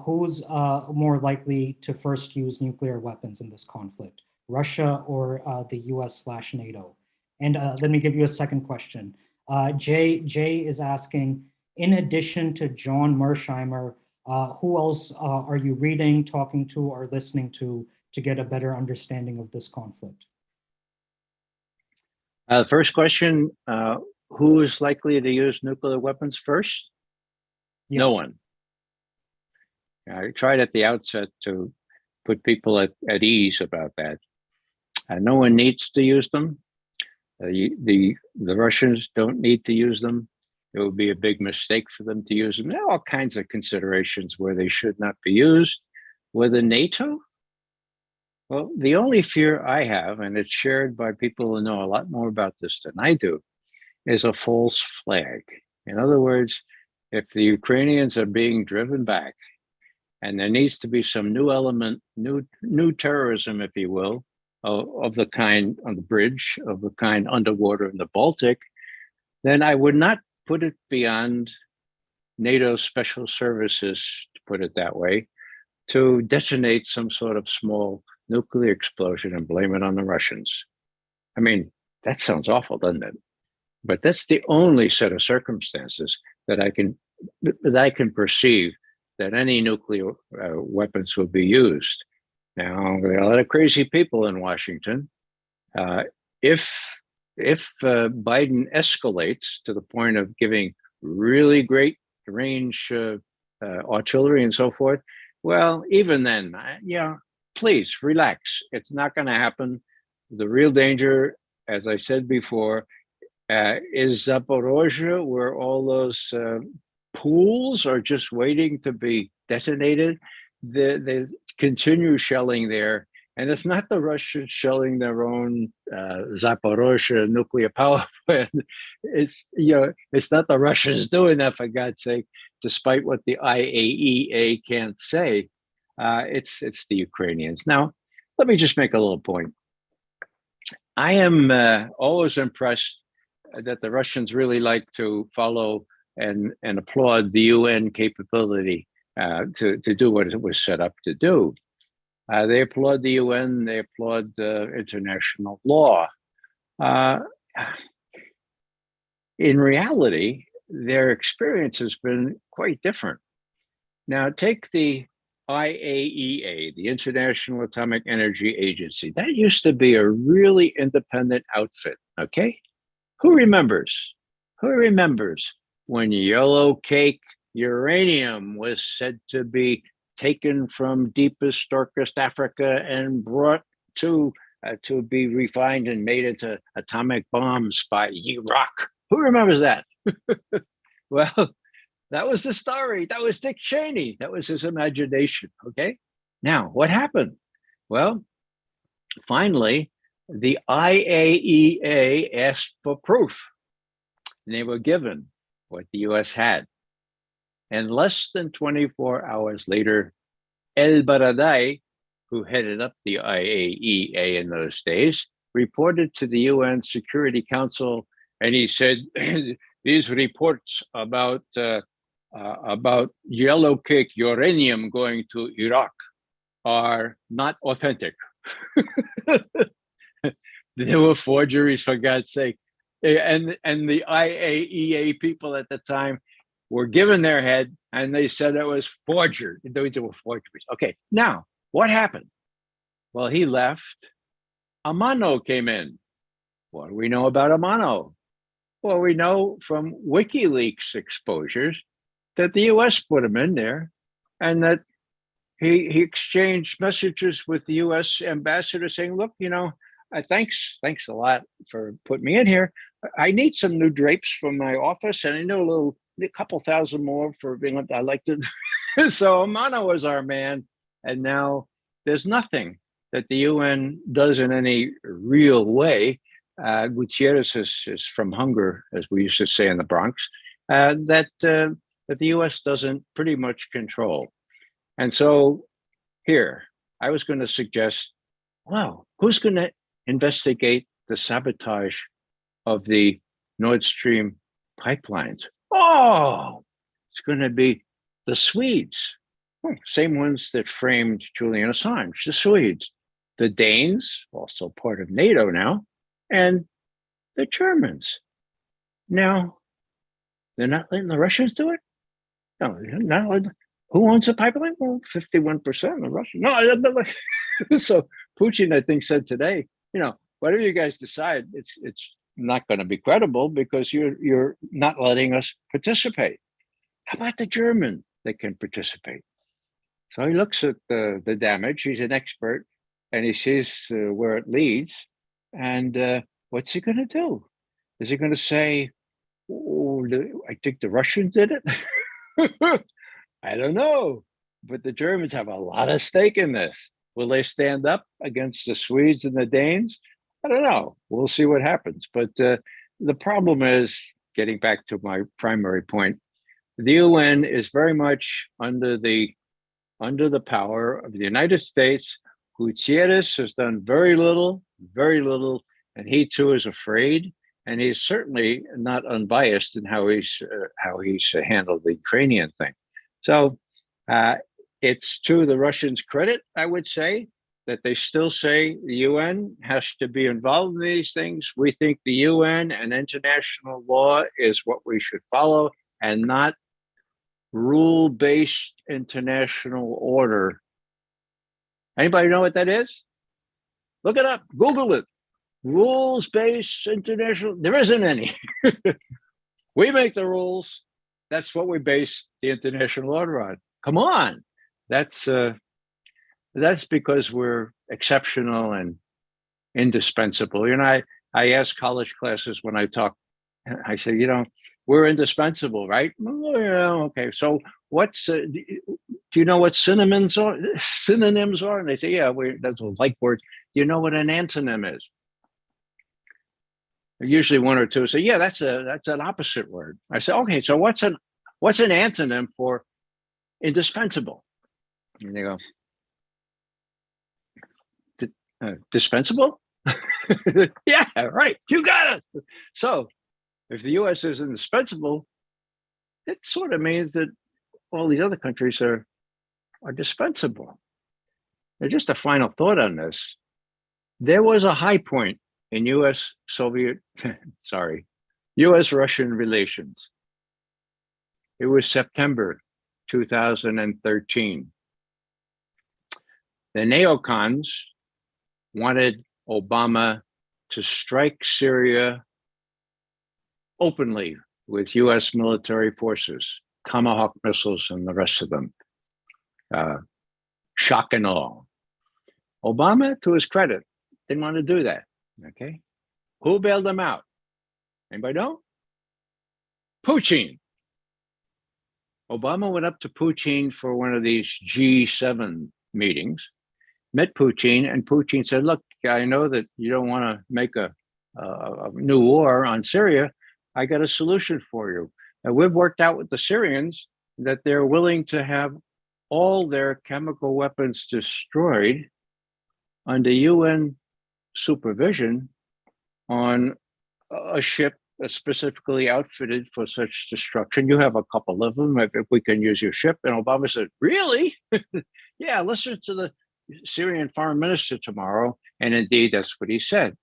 who's more likely to first use nuclear weapons in this conflict, Russia or the US/NATO? And let me give you a second question. Jay is asking, in addition to John Mersheimer, who else are you reading, talking to, or listening to get a better understanding of this conflict? First question, who is likely to use nuclear weapons first? Yes. No one. I tried at the outset to put people at ease about that. No one needs to use them. The Russians don't need to use them. It would be a big mistake for them to use them. There are all kinds of considerations where they should not be used. Whether NATO? Well, the only fear I have, and it's shared by people who know a lot more about this than I do, is a false flag. In other words, if the Ukrainians are being driven back and there needs to be some new element, new terrorism, if you will, of the kind on the bridge, of the kind underwater in the Baltic, then I would not put it beyond NATO special services, to put it that way, to detonate some sort of small nuclear explosion and blame it on the Russians. I mean, that sounds awful, doesn't it? But that's the only set of circumstances that I can perceive that any nuclear weapons will be used. Now, there are a lot of crazy people in Washington. If Biden escalates to the point of giving really great range artillery and so forth, well, even then, yeah, please relax. It's not going to happen. The real danger, as I said before, is Zaporozhye, where all those pools are just waiting to be detonated. They continue shelling there. And it's not the Russians shelling their own Zaporozhye nuclear power plant. It's not the Russians doing that, for God's sake, despite what the IAEA can't say. It's the Ukrainians. Now, let me just make a little point. I am always impressed that the Russians really like to follow and applaud the UN capability to do what it was set up to do. They applaud the UN, they applaud international law. In reality, their experience has been quite different. Now, take the IAEA, the International Atomic Energy Agency. That used to be a really independent outfit, okay? Who remembers? Who remembers when yellow cake uranium was said to be taken from deepest, darkest Africa and brought to be refined and made into atomic bombs by Iraq? Who remembers that? Well, that was the story. That was Dick Cheney. That was his imagination, okay? Now, what happened? Well, finally, the IAEA asked for proof, and they were given what the US had. And less than 24 hours later, El Baradei, who headed up the IAEA in those days, reported to the UN Security Council, and he said, these reports about yellow cake uranium going to Iraq are not authentic. They were forgeries, for God's sake. And the IAEA people at the time were given their head, and they said it was forgery. Those were forgeries. Okay, now, what happened? Well, he left. Amano came in. What do we know about Amano? Well, we know from WikiLeaks exposures that the US put him in there, and that he exchanged messages with the US ambassador saying, look, thanks a lot for putting me in here. I need some new drapes for my office, and I know a couple thousand more for being, I like to. So Amano was our man, and now there's nothing that the UN does in any real way. Gutierrez is from hunger, as we used to say in the Bronx, that the US doesn't pretty much control. And so here, I was going to suggest, well, who's going to investigate the sabotage of the Nord Stream pipelines? Oh, it's going to be the Swedes. Same ones that framed Julian Assange, the Swedes. The Danes, also part of NATO now, and the Germans. Now, they're not letting the Russians do it? No, they're not letting. Who owns the pipeline? Well, 51% of the Russians. No, so Putin, I think, said today, whatever you guys decide, it's not going to be credible because you're not letting us participate. How about the German that can participate? So he looks at the damage. He's an expert, and he sees where it leads. And what's he going to do? Is he going to say, oh, I think the Russians did it? I don't know. But the Germans have a lot of stake in this. Will they stand up against the Swedes and the Danes? I don't know. We'll see what happens. But the problem is, getting back to my primary point, the UN is very much under the under the power of the United States. Gutierrez has done very little, and he too is afraid. And he's certainly not unbiased in how he's handled the Ukrainian thing. So it's to the Russians' credit, I would say, that they still say the UN has to be involved in these things. We think the UN and international law is what we should follow, and not rule-based international order. Anybody know what that is? Look it up, Google it. Rules-based international, there isn't any. We make the rules. That's what we base the international order on. Come on. That's because we're exceptional and indispensable. You know, I ask college classes when I talk, I say, you know, we're indispensable, right? Oh, yeah, okay. So what's, do you know what synonyms are? And they say, yeah, that's a like word. Do you know what an antonym is? Usually one or two say, yeah, that's an opposite word. I say, okay, so what's an antonym for indispensable? And they go, dispensable? Yeah, right. You got it. So if the US is indispensable, it sort of means that all these other countries are dispensable. And just a final thought on this. There was a high point in US-Russian relations. It was September 2013. The neocons wanted Obama to strike Syria openly with US military forces, Tomahawk missiles and the rest of them, shock and awe. Obama, to his credit, didn't want to do that, okay? Who bailed him out? Anybody know? Putin. Obama went up to Putin for one of these G7 meetings, met Putin, and Putin said, look, I know that you don't want to make a new war on Syria. I got a solution for you. And we've worked out with the Syrians that they're willing to have all their chemical weapons destroyed under UN supervision on a ship specifically outfitted for such destruction. You have a couple of them, if we can use your ship. And Obama said, really? Yeah, listen to the Syrian foreign minister tomorrow. And indeed, that's what he said.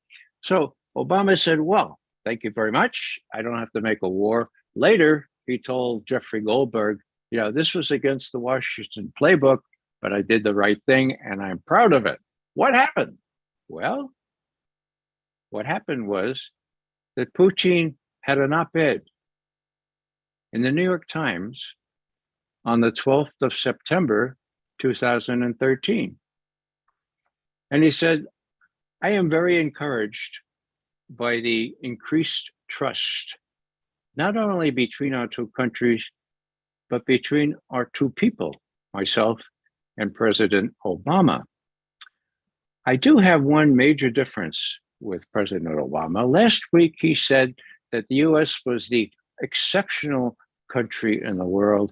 So Obama said, well, thank you very much. I don't have to make a war. Later, he told Jeffrey Goldberg, you know, this was against the Washington playbook, but I did the right thing and I'm proud of it. What happened? Well, what happened was that Putin had an op-ed in the New York Times on the 12th of September, 2013. And he said, I am very encouraged by the increased trust, not only between our two countries, but between our two people, myself and President Obama. I do have one major difference with President Obama. Last week, he said that the US was the exceptional country in the world.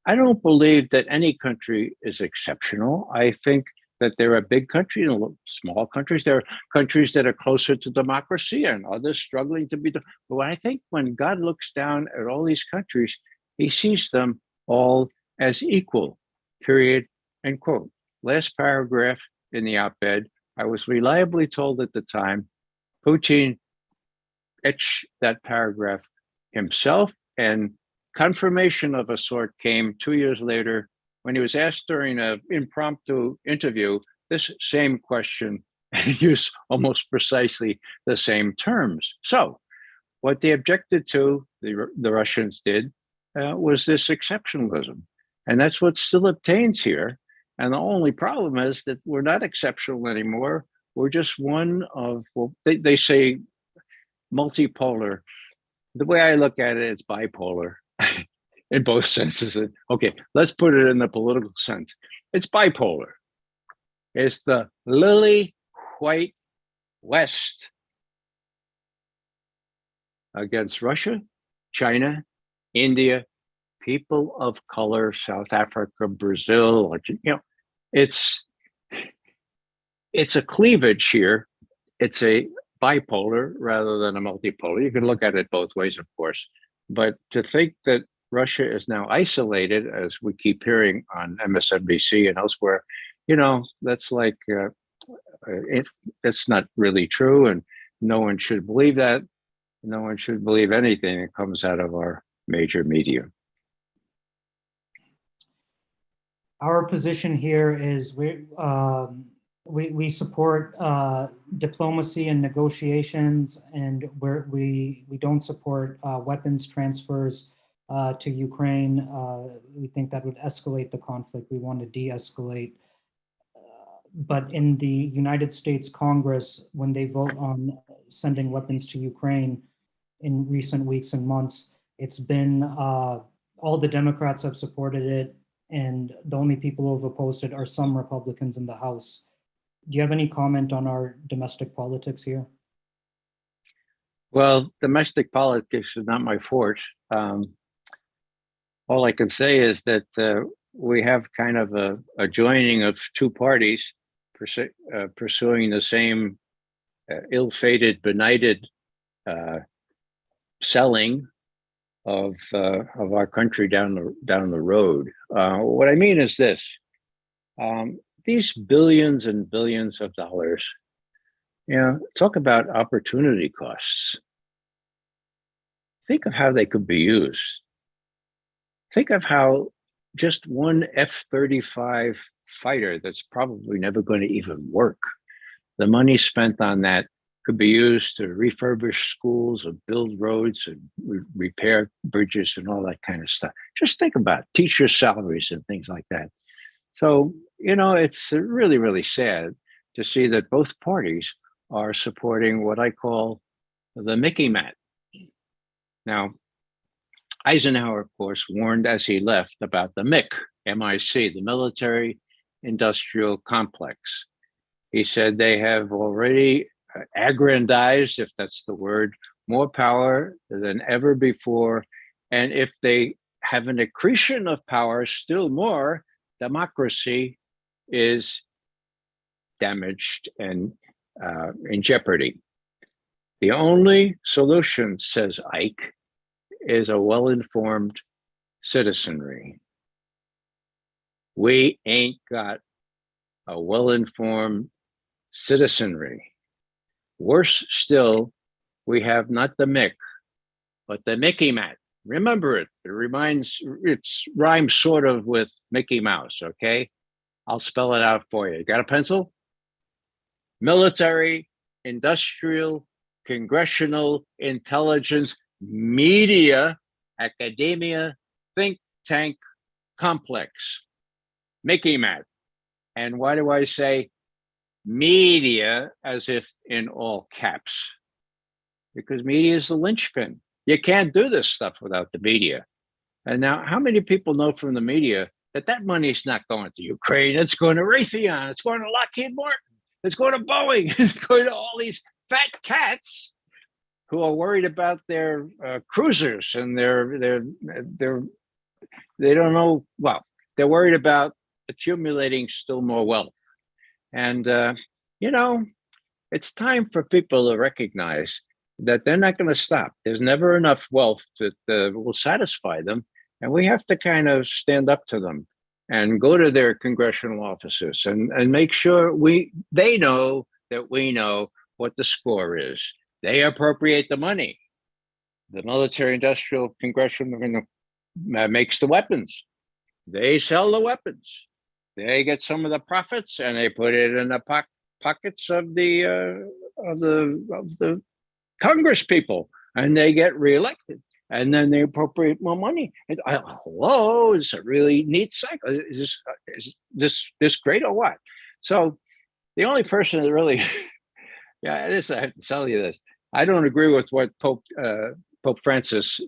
I don't believe that any country is exceptional. I think that there are big countries and small countries. There are countries that are closer to democracy and others struggling to be. But I think when God looks down at all these countries, he sees them all as equal, period, end quote. Last paragraph in the op-ed, I was reliably told at the time, Putin etched that paragraph himself, and confirmation of a sort came 2 years later when he was asked during an impromptu interview this same question and used almost precisely the same terms. So what they objected to, the Russians did, was this exceptionalism. And that's what still obtains here. And the only problem is that we're not exceptional anymore. We're just one of, well, they say multipolar. The way I look at it, it's bipolar in both senses. Okay, let's put it in the political sense. It's bipolar. It's the lily white West against Russia, China, India, people of color, South Africa, Brazil, it's a cleavage here. It's a bipolar rather than a multipolar. You can look at it both ways, of course. But to think that Russia is now isolated, as we keep hearing on MSNBC and elsewhere, that's like, that's not really true. And no one should believe that. No one should believe anything that comes out of our major media. Our position here is we support diplomacy and negotiations, and we don't support weapons transfers to Ukraine. We think that would escalate the conflict. We want to de-escalate. But in the United States Congress, when they vote on sending weapons to Ukraine in recent weeks and months, it's been all the Democrats have supported it, and the only people who have opposed it are some Republicans in the House. Do you have any comment on our domestic politics here? Well, domestic politics is not my forte. All I can say is that we have kind of a joining of two parties pursuing the same ill-fated, benighted selling of our country down the road. What I mean is this: these billions and billions of dollars, talk about opportunity costs. Think of how they could be used. Think of how just one F-35 fighter that's probably never going to even work, the money spent on that could be used to refurbish schools or build roads and repair bridges and all that kind of stuff. Just think about teacher salaries and things like that. So, it's really, really sad to see that both parties are supporting what I call the Mickey Mat. Now, Eisenhower, of course, warned as he left about the MIC, M-I-C, the military industrial complex. He said they have already aggrandized, if that's the word, more power than ever before. And if they have an accretion of power, still more, democracy is damaged and in jeopardy. The only solution, says Ike, is a well-informed citizenry. We ain't got a well-informed citizenry. Worse still, we have not the Mick, but the Mickey Mat. Remember it. It rhymes sort of with Mickey Mouse, okay? I'll spell it out for you. Got a pencil? Military, industrial, congressional, intelligence, media, academia, think tank, complex. Mickey Mat. And why do I say media as if in all caps? Because media is the linchpin. You can't do this stuff without the media. And now, how many people know from the media that money is not going to Ukraine? It's going to Raytheon. It's going to Lockheed Martin. It's going to Boeing. It's going to all these fat cats who are worried about their cruisers and they don't know. Well, they're worried about accumulating still more wealth. And, it's time for people to recognize that they're not going to stop. There's never enough wealth that will satisfy them. And we have to kind of stand up to them and go to their congressional offices and make sure they know that we know what the score is. They appropriate the money. The military industrial congressional makes the weapons. They sell the weapons. They get some of the profits and they put it in the pockets of the Congress people, and they get reelected, and then they appropriate more money. And hello, it's a really neat cycle. Is this great or what? So the only person that really, I have to tell you this. I don't agree with what Pope Francis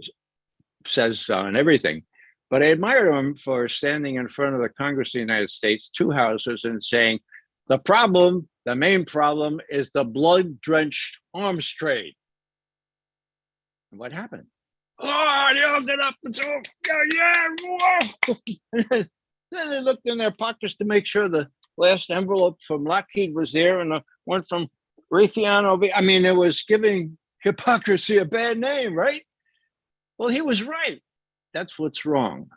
says on everything, but I admire him for standing in front of the Congress of the United States, two houses, and saying, the main problem is the blood-drenched arms trade. And what happened? Oh, they all get up and so, yeah, whoa. Then they looked in their pockets to make sure the last envelope from Lockheed was there and the one from Raytheon. I mean, it was giving hypocrisy a bad name, right? Well, he was right. That's what's wrong.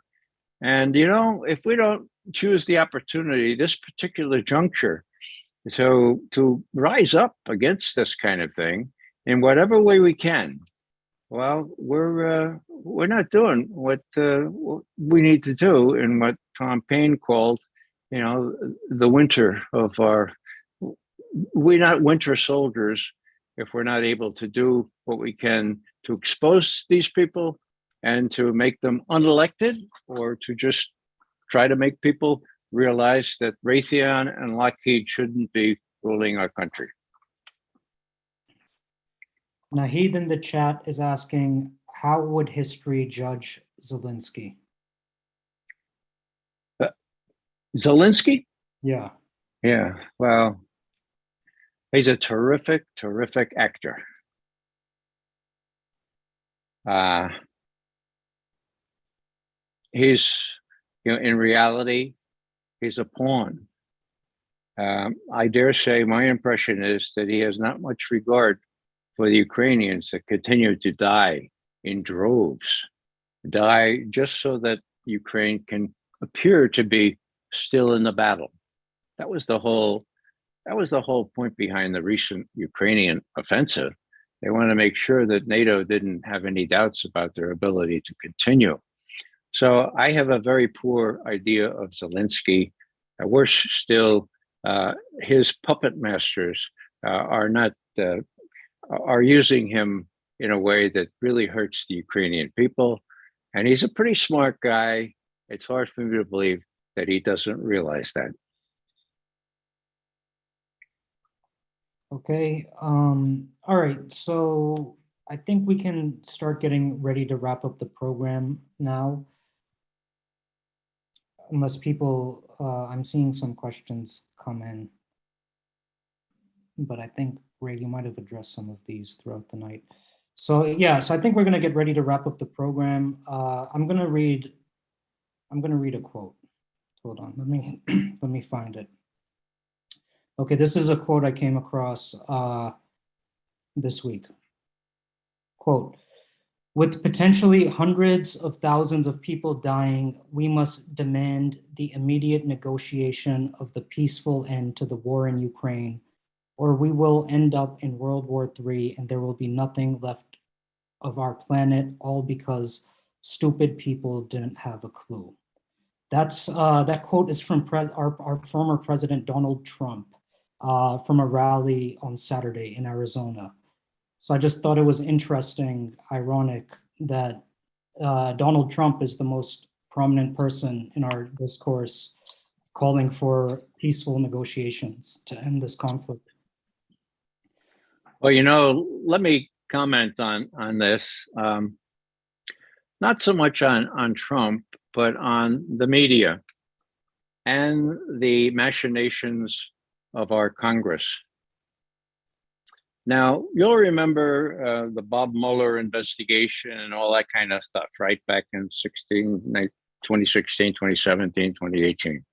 And, if we don't choose the opportunity, this particular juncture, to rise up against this kind of thing in whatever way we can, well, we're not doing what we need to do in what Tom Paine called, the winter of our. We're not winter soldiers if we're not able to do what we can to expose these people and to make them unelected, or to just try to make people realize that Raytheon and Lockheed shouldn't be ruling our country. Naheed in the chat is asking, how would history judge Zelensky? Zelensky? Yeah. Yeah, well, he's a terrific, terrific actor. He's, in reality, he's a pawn. I dare say my impression is that he has not much regard for the Ukrainians that continue to die in droves, die just so that Ukraine can appear to be still in the battle. That was the whole point behind the recent Ukrainian offensive. They want to make sure that NATO didn't have any doubts about their ability to continue. So I have a very poor idea of Zelensky. Worse still, his puppet masters are using him in a way that really hurts the Ukrainian people. And he's a pretty smart guy. It's hard for me to believe that he doesn't realize that. Okay. All right. So I think we can start getting ready to wrap up the program now. Unless people, I'm seeing some questions come in. But I think, Ray, you might have addressed some of these throughout the night. So yeah, so I think we're going to get ready to wrap up the program. I'm going to read a quote. Hold on, let me find it. Okay, this is a quote I came across this week. Quote, with potentially hundreds of thousands of people dying, we must demand the immediate negotiation of the peaceful end to the war in Ukraine, or we will end up in World War III and there will be nothing left of our planet, all because stupid people didn't have a clue. That quote is from our former president, Donald Trump, from a rally on Saturday in Arizona. So I just thought it was interesting, ironic, that Donald Trump is the most prominent person in our discourse calling for peaceful negotiations to end this conflict. Well, let me comment on this. Not so much on Trump, but on the media and the machinations of our Congress. Now, you'll remember the Bob Mueller investigation and all that kind of stuff, right? Back in 2016, 2017, 2018.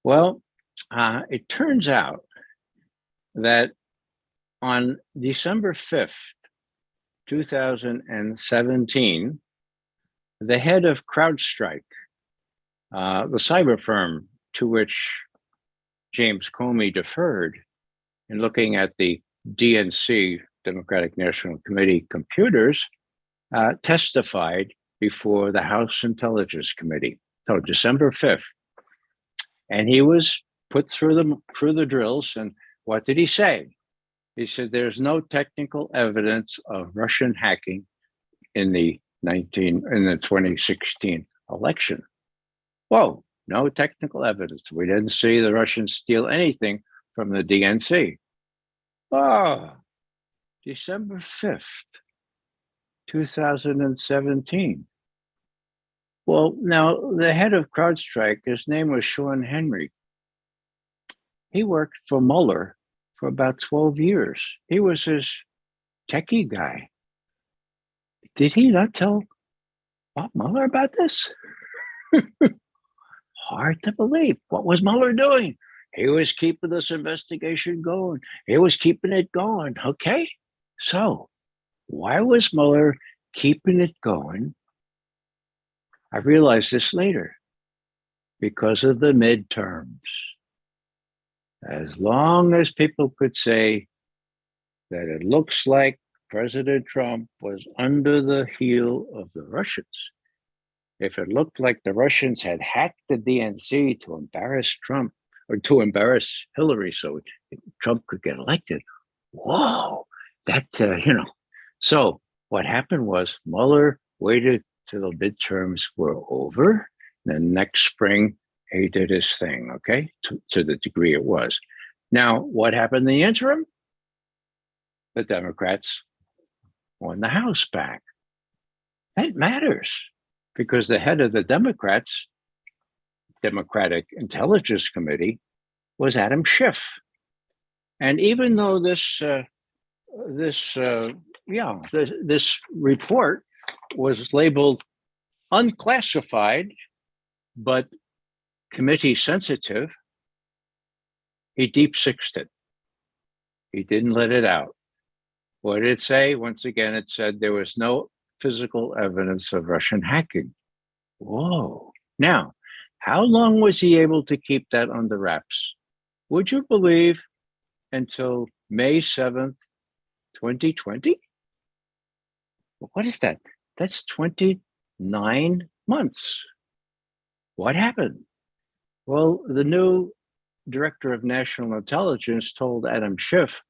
Well, it turns out that on December 5th, 2017, the head of CrowdStrike, the cyber firm to which James Comey deferred in looking at the DNC, Democratic National Committee computers, testified before the House Intelligence Committee. So December 5th. And he was put through the drills. And what did he say? He said, there's no technical evidence of Russian hacking in the 2016 election. Whoa, no technical evidence. We didn't see the Russians steal anything from the DNC. Oh, December 5th, 2017. Well, now the head of CrowdStrike, his name was Sean Henry. He worked for Mueller for about 12 years. He was his techie guy. Did he not tell Bob Mueller about this? Hard to believe. What was Mueller doing? He was keeping this investigation going. He was keeping it going. Okay. So why was Mueller keeping it going? I realized this later. Because of the midterms. As long as people could say that it looks like President Trump was under the heel of the Russians, if it looked like the Russians had hacked the DNC to embarrass Trump or to embarrass Hillary so Trump could get elected, whoa, that, So what happened was Mueller waited till the midterms were over. Then next spring, he did his thing, okay, to the degree it was. Now, what happened in the interim? The Democrats won the House back. That matters because the head of the Democrats, Democratic Intelligence Committee, was Adam Schiff. And even though this report was labeled unclassified, but committee sensitive, he deep-sixed it. He didn't let it out. What did it say? Once again, it said there was no physical evidence of Russian hacking. Whoa. Now, how long was he able to keep that under wraps? Would you believe until May 7th, 2020? What is that? That's 29 months. What happened? Well, the new director of national intelligence told Adam Schiff,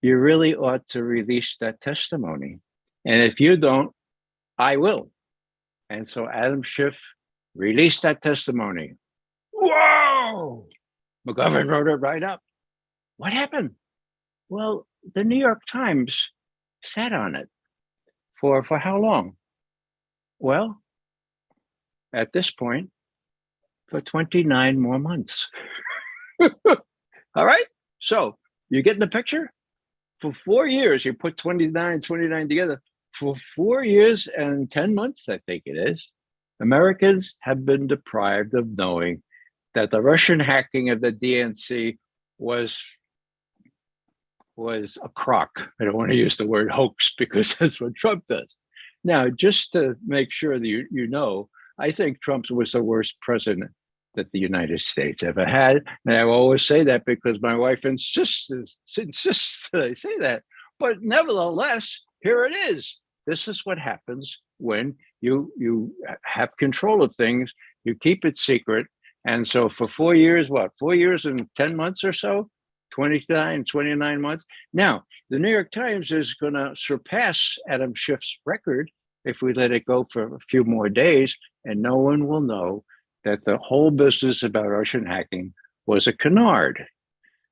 you really ought to release that testimony. And if you don't, I will. And so Adam Schiff released that testimony. Whoa! McGovern wrote it right up. What happened? Well, the New York Times sat on it for how long? Well, at this point, for 29 more months. All right? So you getting the picture? For 4 years, you put 29 together. For 4 years and 10 months, I think it is, Americans have been deprived of knowing that the Russian hacking of the DNC was a crock. I don't want to use the word hoax because that's what Trump does. Now, just to make sure that you know, I think Trump was the worst president that the United States ever had. And I always say that because my wife insists that I say that. But nevertheless, here it is. This is what happens when you have control of things, you keep it secret. And so for 4 years, 4 years and 10 months or so, 29 months. Now, the New York Times is going to surpass Adam Schiff's record if we let it go for a few more days, and no one will know that the whole business about Russian hacking was a canard.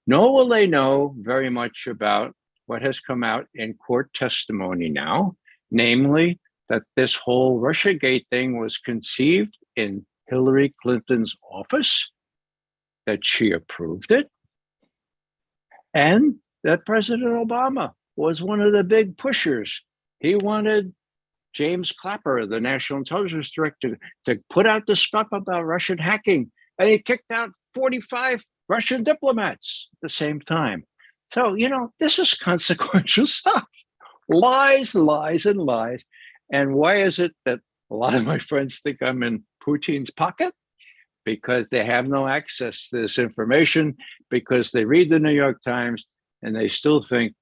Nor will they know very much about what has come out in court testimony now, namely that this whole Russiagate thing was conceived in Hillary Clinton's office, that she approved it, and that President Obama was one of the big pushers. He wanted James Clapper, the National Intelligence Director, to put out the stuff about Russian hacking, and he kicked out 45 Russian diplomats at the same time. So, this is consequential stuff. Lies, lies, and lies. And why is it that a lot of my friends think I'm in Putin's pocket? Because they have no access to this information, because they read the New York Times and they still think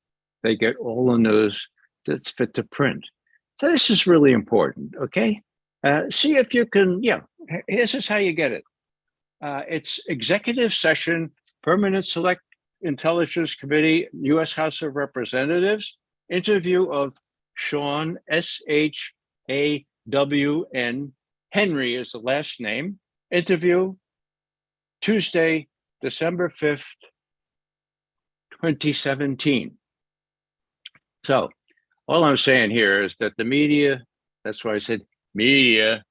they get all the news that's fit to print. So this is really important, okay? See if you can, this is how you get it. It's executive session, Permanent Select Intelligence Committee, U.S. House of Representatives, interview of Sean, S-H-A-W-N, Henry is the last name, interview Tuesday, December 5th, 2017. So all I'm saying here is that the media, that's why I said media,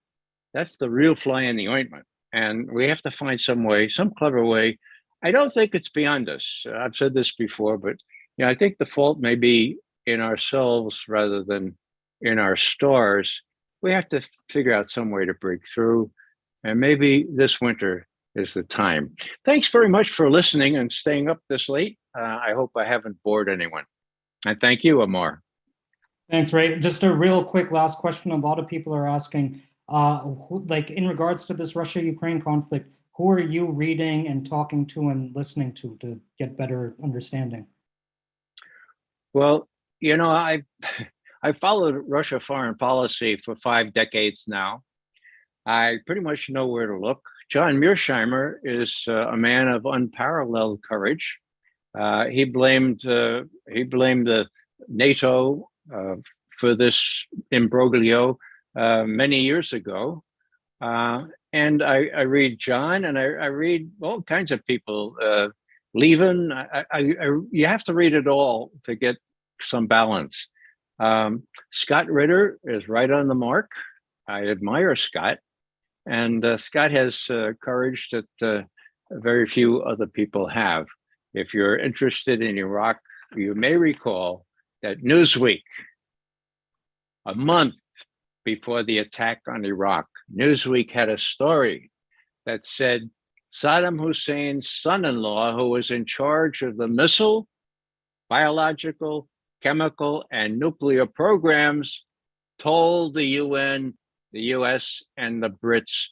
that's the real fly in the ointment. And we have to find some way, some clever way. I don't think it's beyond us. I've said this before, but I think the fault may be in ourselves rather than in our stores, we have to figure out some way to break through. And maybe this winter is the time. Thanks very much for listening and staying up this late. I hope I haven't bored anyone. And thank you, Amar. Thanks, Ray. Just a real quick last question. A lot of people are asking, like in regards to this Russia-Ukraine conflict, who are you reading and talking to and listening to get better understanding? Well, you know, I followed Russia foreign policy for 5 decades now. I pretty much know where to look. John Mearsheimer is a man of unparalleled courage. He blamed the NATO for this imbroglio many years ago. And I read John, and I read all kinds of people. Levin, you have to read it all to get some balance. Scott Ritter is right on the mark. I admire Scott, and Scott has courage that very few other people have. If you're interested in Iraq, you may recall that Newsweek, a month before the attack on Iraq, Newsweek had a story that said Saddam Hussein's son-in-law, who was in charge of the missile, biological, chemical, and nuclear programs, told the UN, the US, and the Brits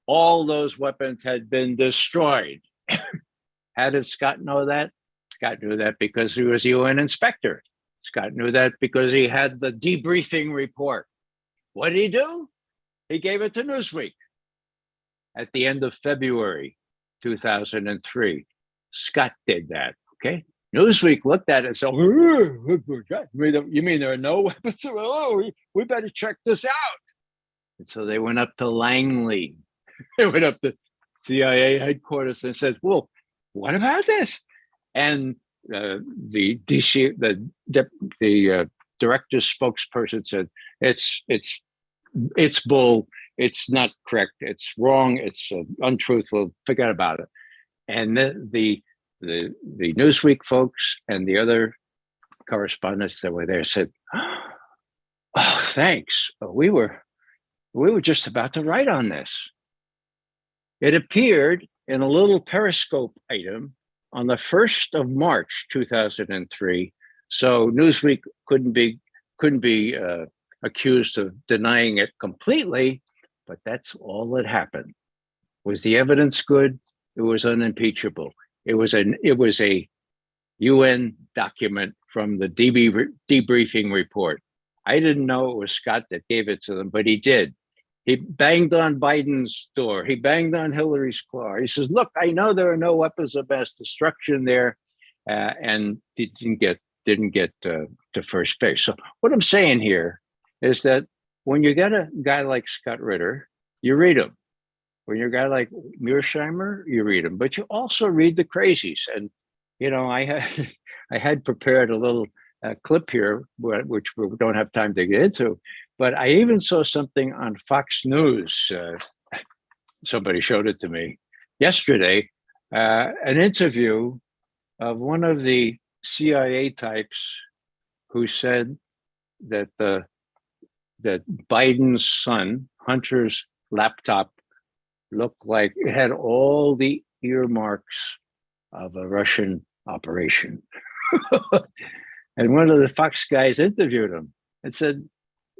all those weapons had been destroyed. How did Scott know that? Scott knew that because he was a UN inspector. Scott knew that because he had the debriefing report. What did he do? He gave it to Newsweek at the end of February 2003. Scott did that, okay? Newsweek looked at it and said, you mean there are no weapons? Oh, we better check this out. And so they went up to Langley. They went up to CIA headquarters and said, well, what about this? And the director's spokesperson said, it's bull. It's not correct. It's wrong. It's untruthful. Forget about it. And the Newsweek folks and the other correspondents that were there said, "Oh, thanks. We were just about to write on this." It appeared in a little Periscope item on the 1st of March 2003. So Newsweek couldn't be accused of denying it completely, but that's all that happened. Was the evidence good? It was unimpeachable. It was a UN document from the debriefing report. I didn't know it was Scott that gave it to them, but he did. He banged on Biden's door. He banged on Hillary's car. He says, look, I know there are no weapons of mass destruction there, and he didn't get to first base. So what I'm saying here is that when you get a guy like Scott Ritter, you read him. When you're a guy like Mearsheimer, you read him, but you also read the crazies. And, you know, I had prepared a little clip here, which we don't have time to get into, but I even saw something on Fox News. Somebody showed it to me yesterday, an interview of one of the CIA types who said that that Biden's son, Hunter's laptop, looked like it had all the earmarks of a Russian operation. And one of the Fox guys interviewed him and said,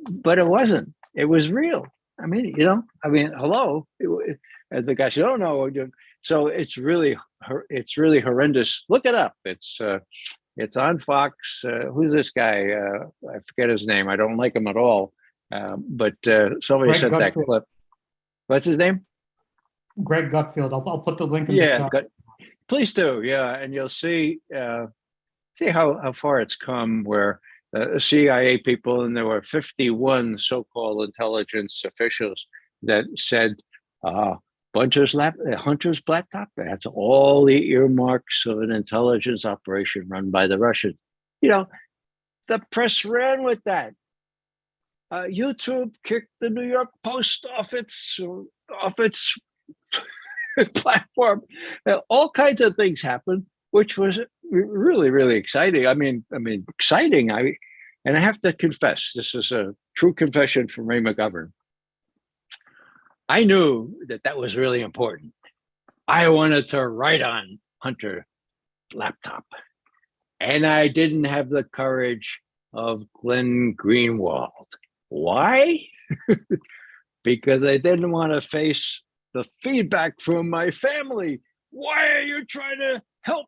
but it wasn't. It was real. I mean, hello. And the guy said, oh, no. So it's really horrendous. Look it up. It's on Fox. Who's this guy? I forget his name. I don't like him at all. But somebody sent that clip. What's his name? Greg Gutfield. I'll put the link in the chat. Please do. Yeah, and you'll see how far it's come. Where CIA people, and there were 51 so-called intelligence officials that said, Hunter's laptop, that's all the earmarks of an intelligence operation run by the Russians. You know, the press ran with that. YouTube kicked the New York Post off its platform. All kinds of things happened, which was really, really exciting. I mean, exciting. And I have to confess, this is true confession from Ray McGovern. I knew that that was really important. I wanted to write on Hunter's laptop, and I didn't have the courage of Glenn Greenwald. Why? Because I didn't want to face the feedback from my family. Why are you trying to help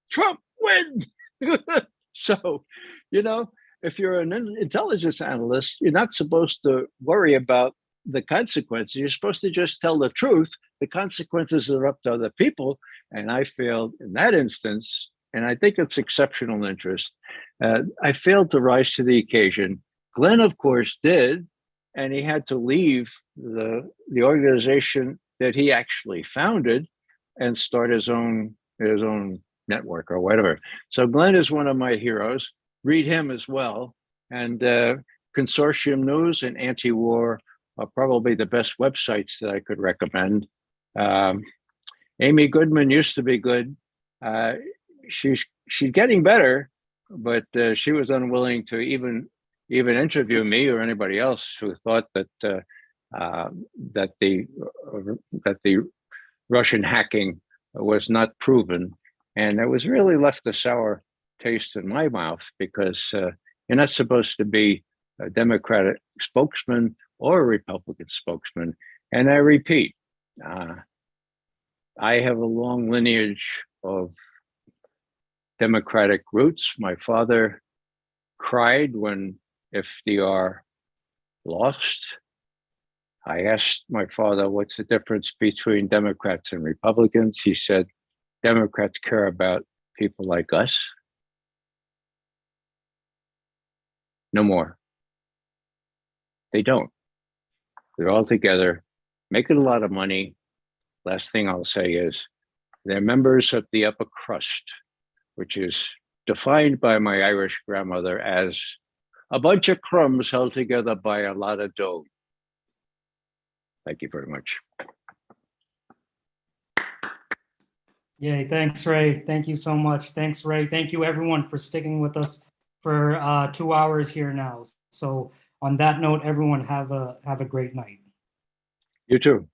Trump win? So, you know, if you're an intelligence analyst, you're not supposed to worry about the consequences. You're supposed to just tell the truth. The consequences are up to other people. And I failed in that instance. And I think it's exceptional interest. I failed to rise to the occasion. Glenn, of course, did. And he had to leave the organization that he actually founded and start his own network or whatever. So Glenn is one of my heroes. Read him as well. And Consortium News and Anti-War are probably the best websites that I could recommend. Amy Goodman used to be good. She's getting better, but she was unwilling to even interview me or anybody else who thought that that the Russian hacking was not proven. And it was really left a sour taste in my mouth, because you're not supposed to be a Democratic spokesman or a Republican spokesman. And I repeat, I have a long lineage of Democratic roots. My father cried when FDR lost. I asked my father, what's the difference between Democrats and Republicans? He said, Democrats care about people like us. No more. They don't. They're all together, making a lot of money. Last thing I'll say is they're members of the upper crust, which is defined by my Irish grandmother as a bunch of crumbs held together by a lot of dough. Thank you very much. Yay, thanks, Ray. Thank you so much. Thanks, Ray. Thank you, everyone, for sticking with us for 2 hours here now. So on that note, everyone have a great night. You too.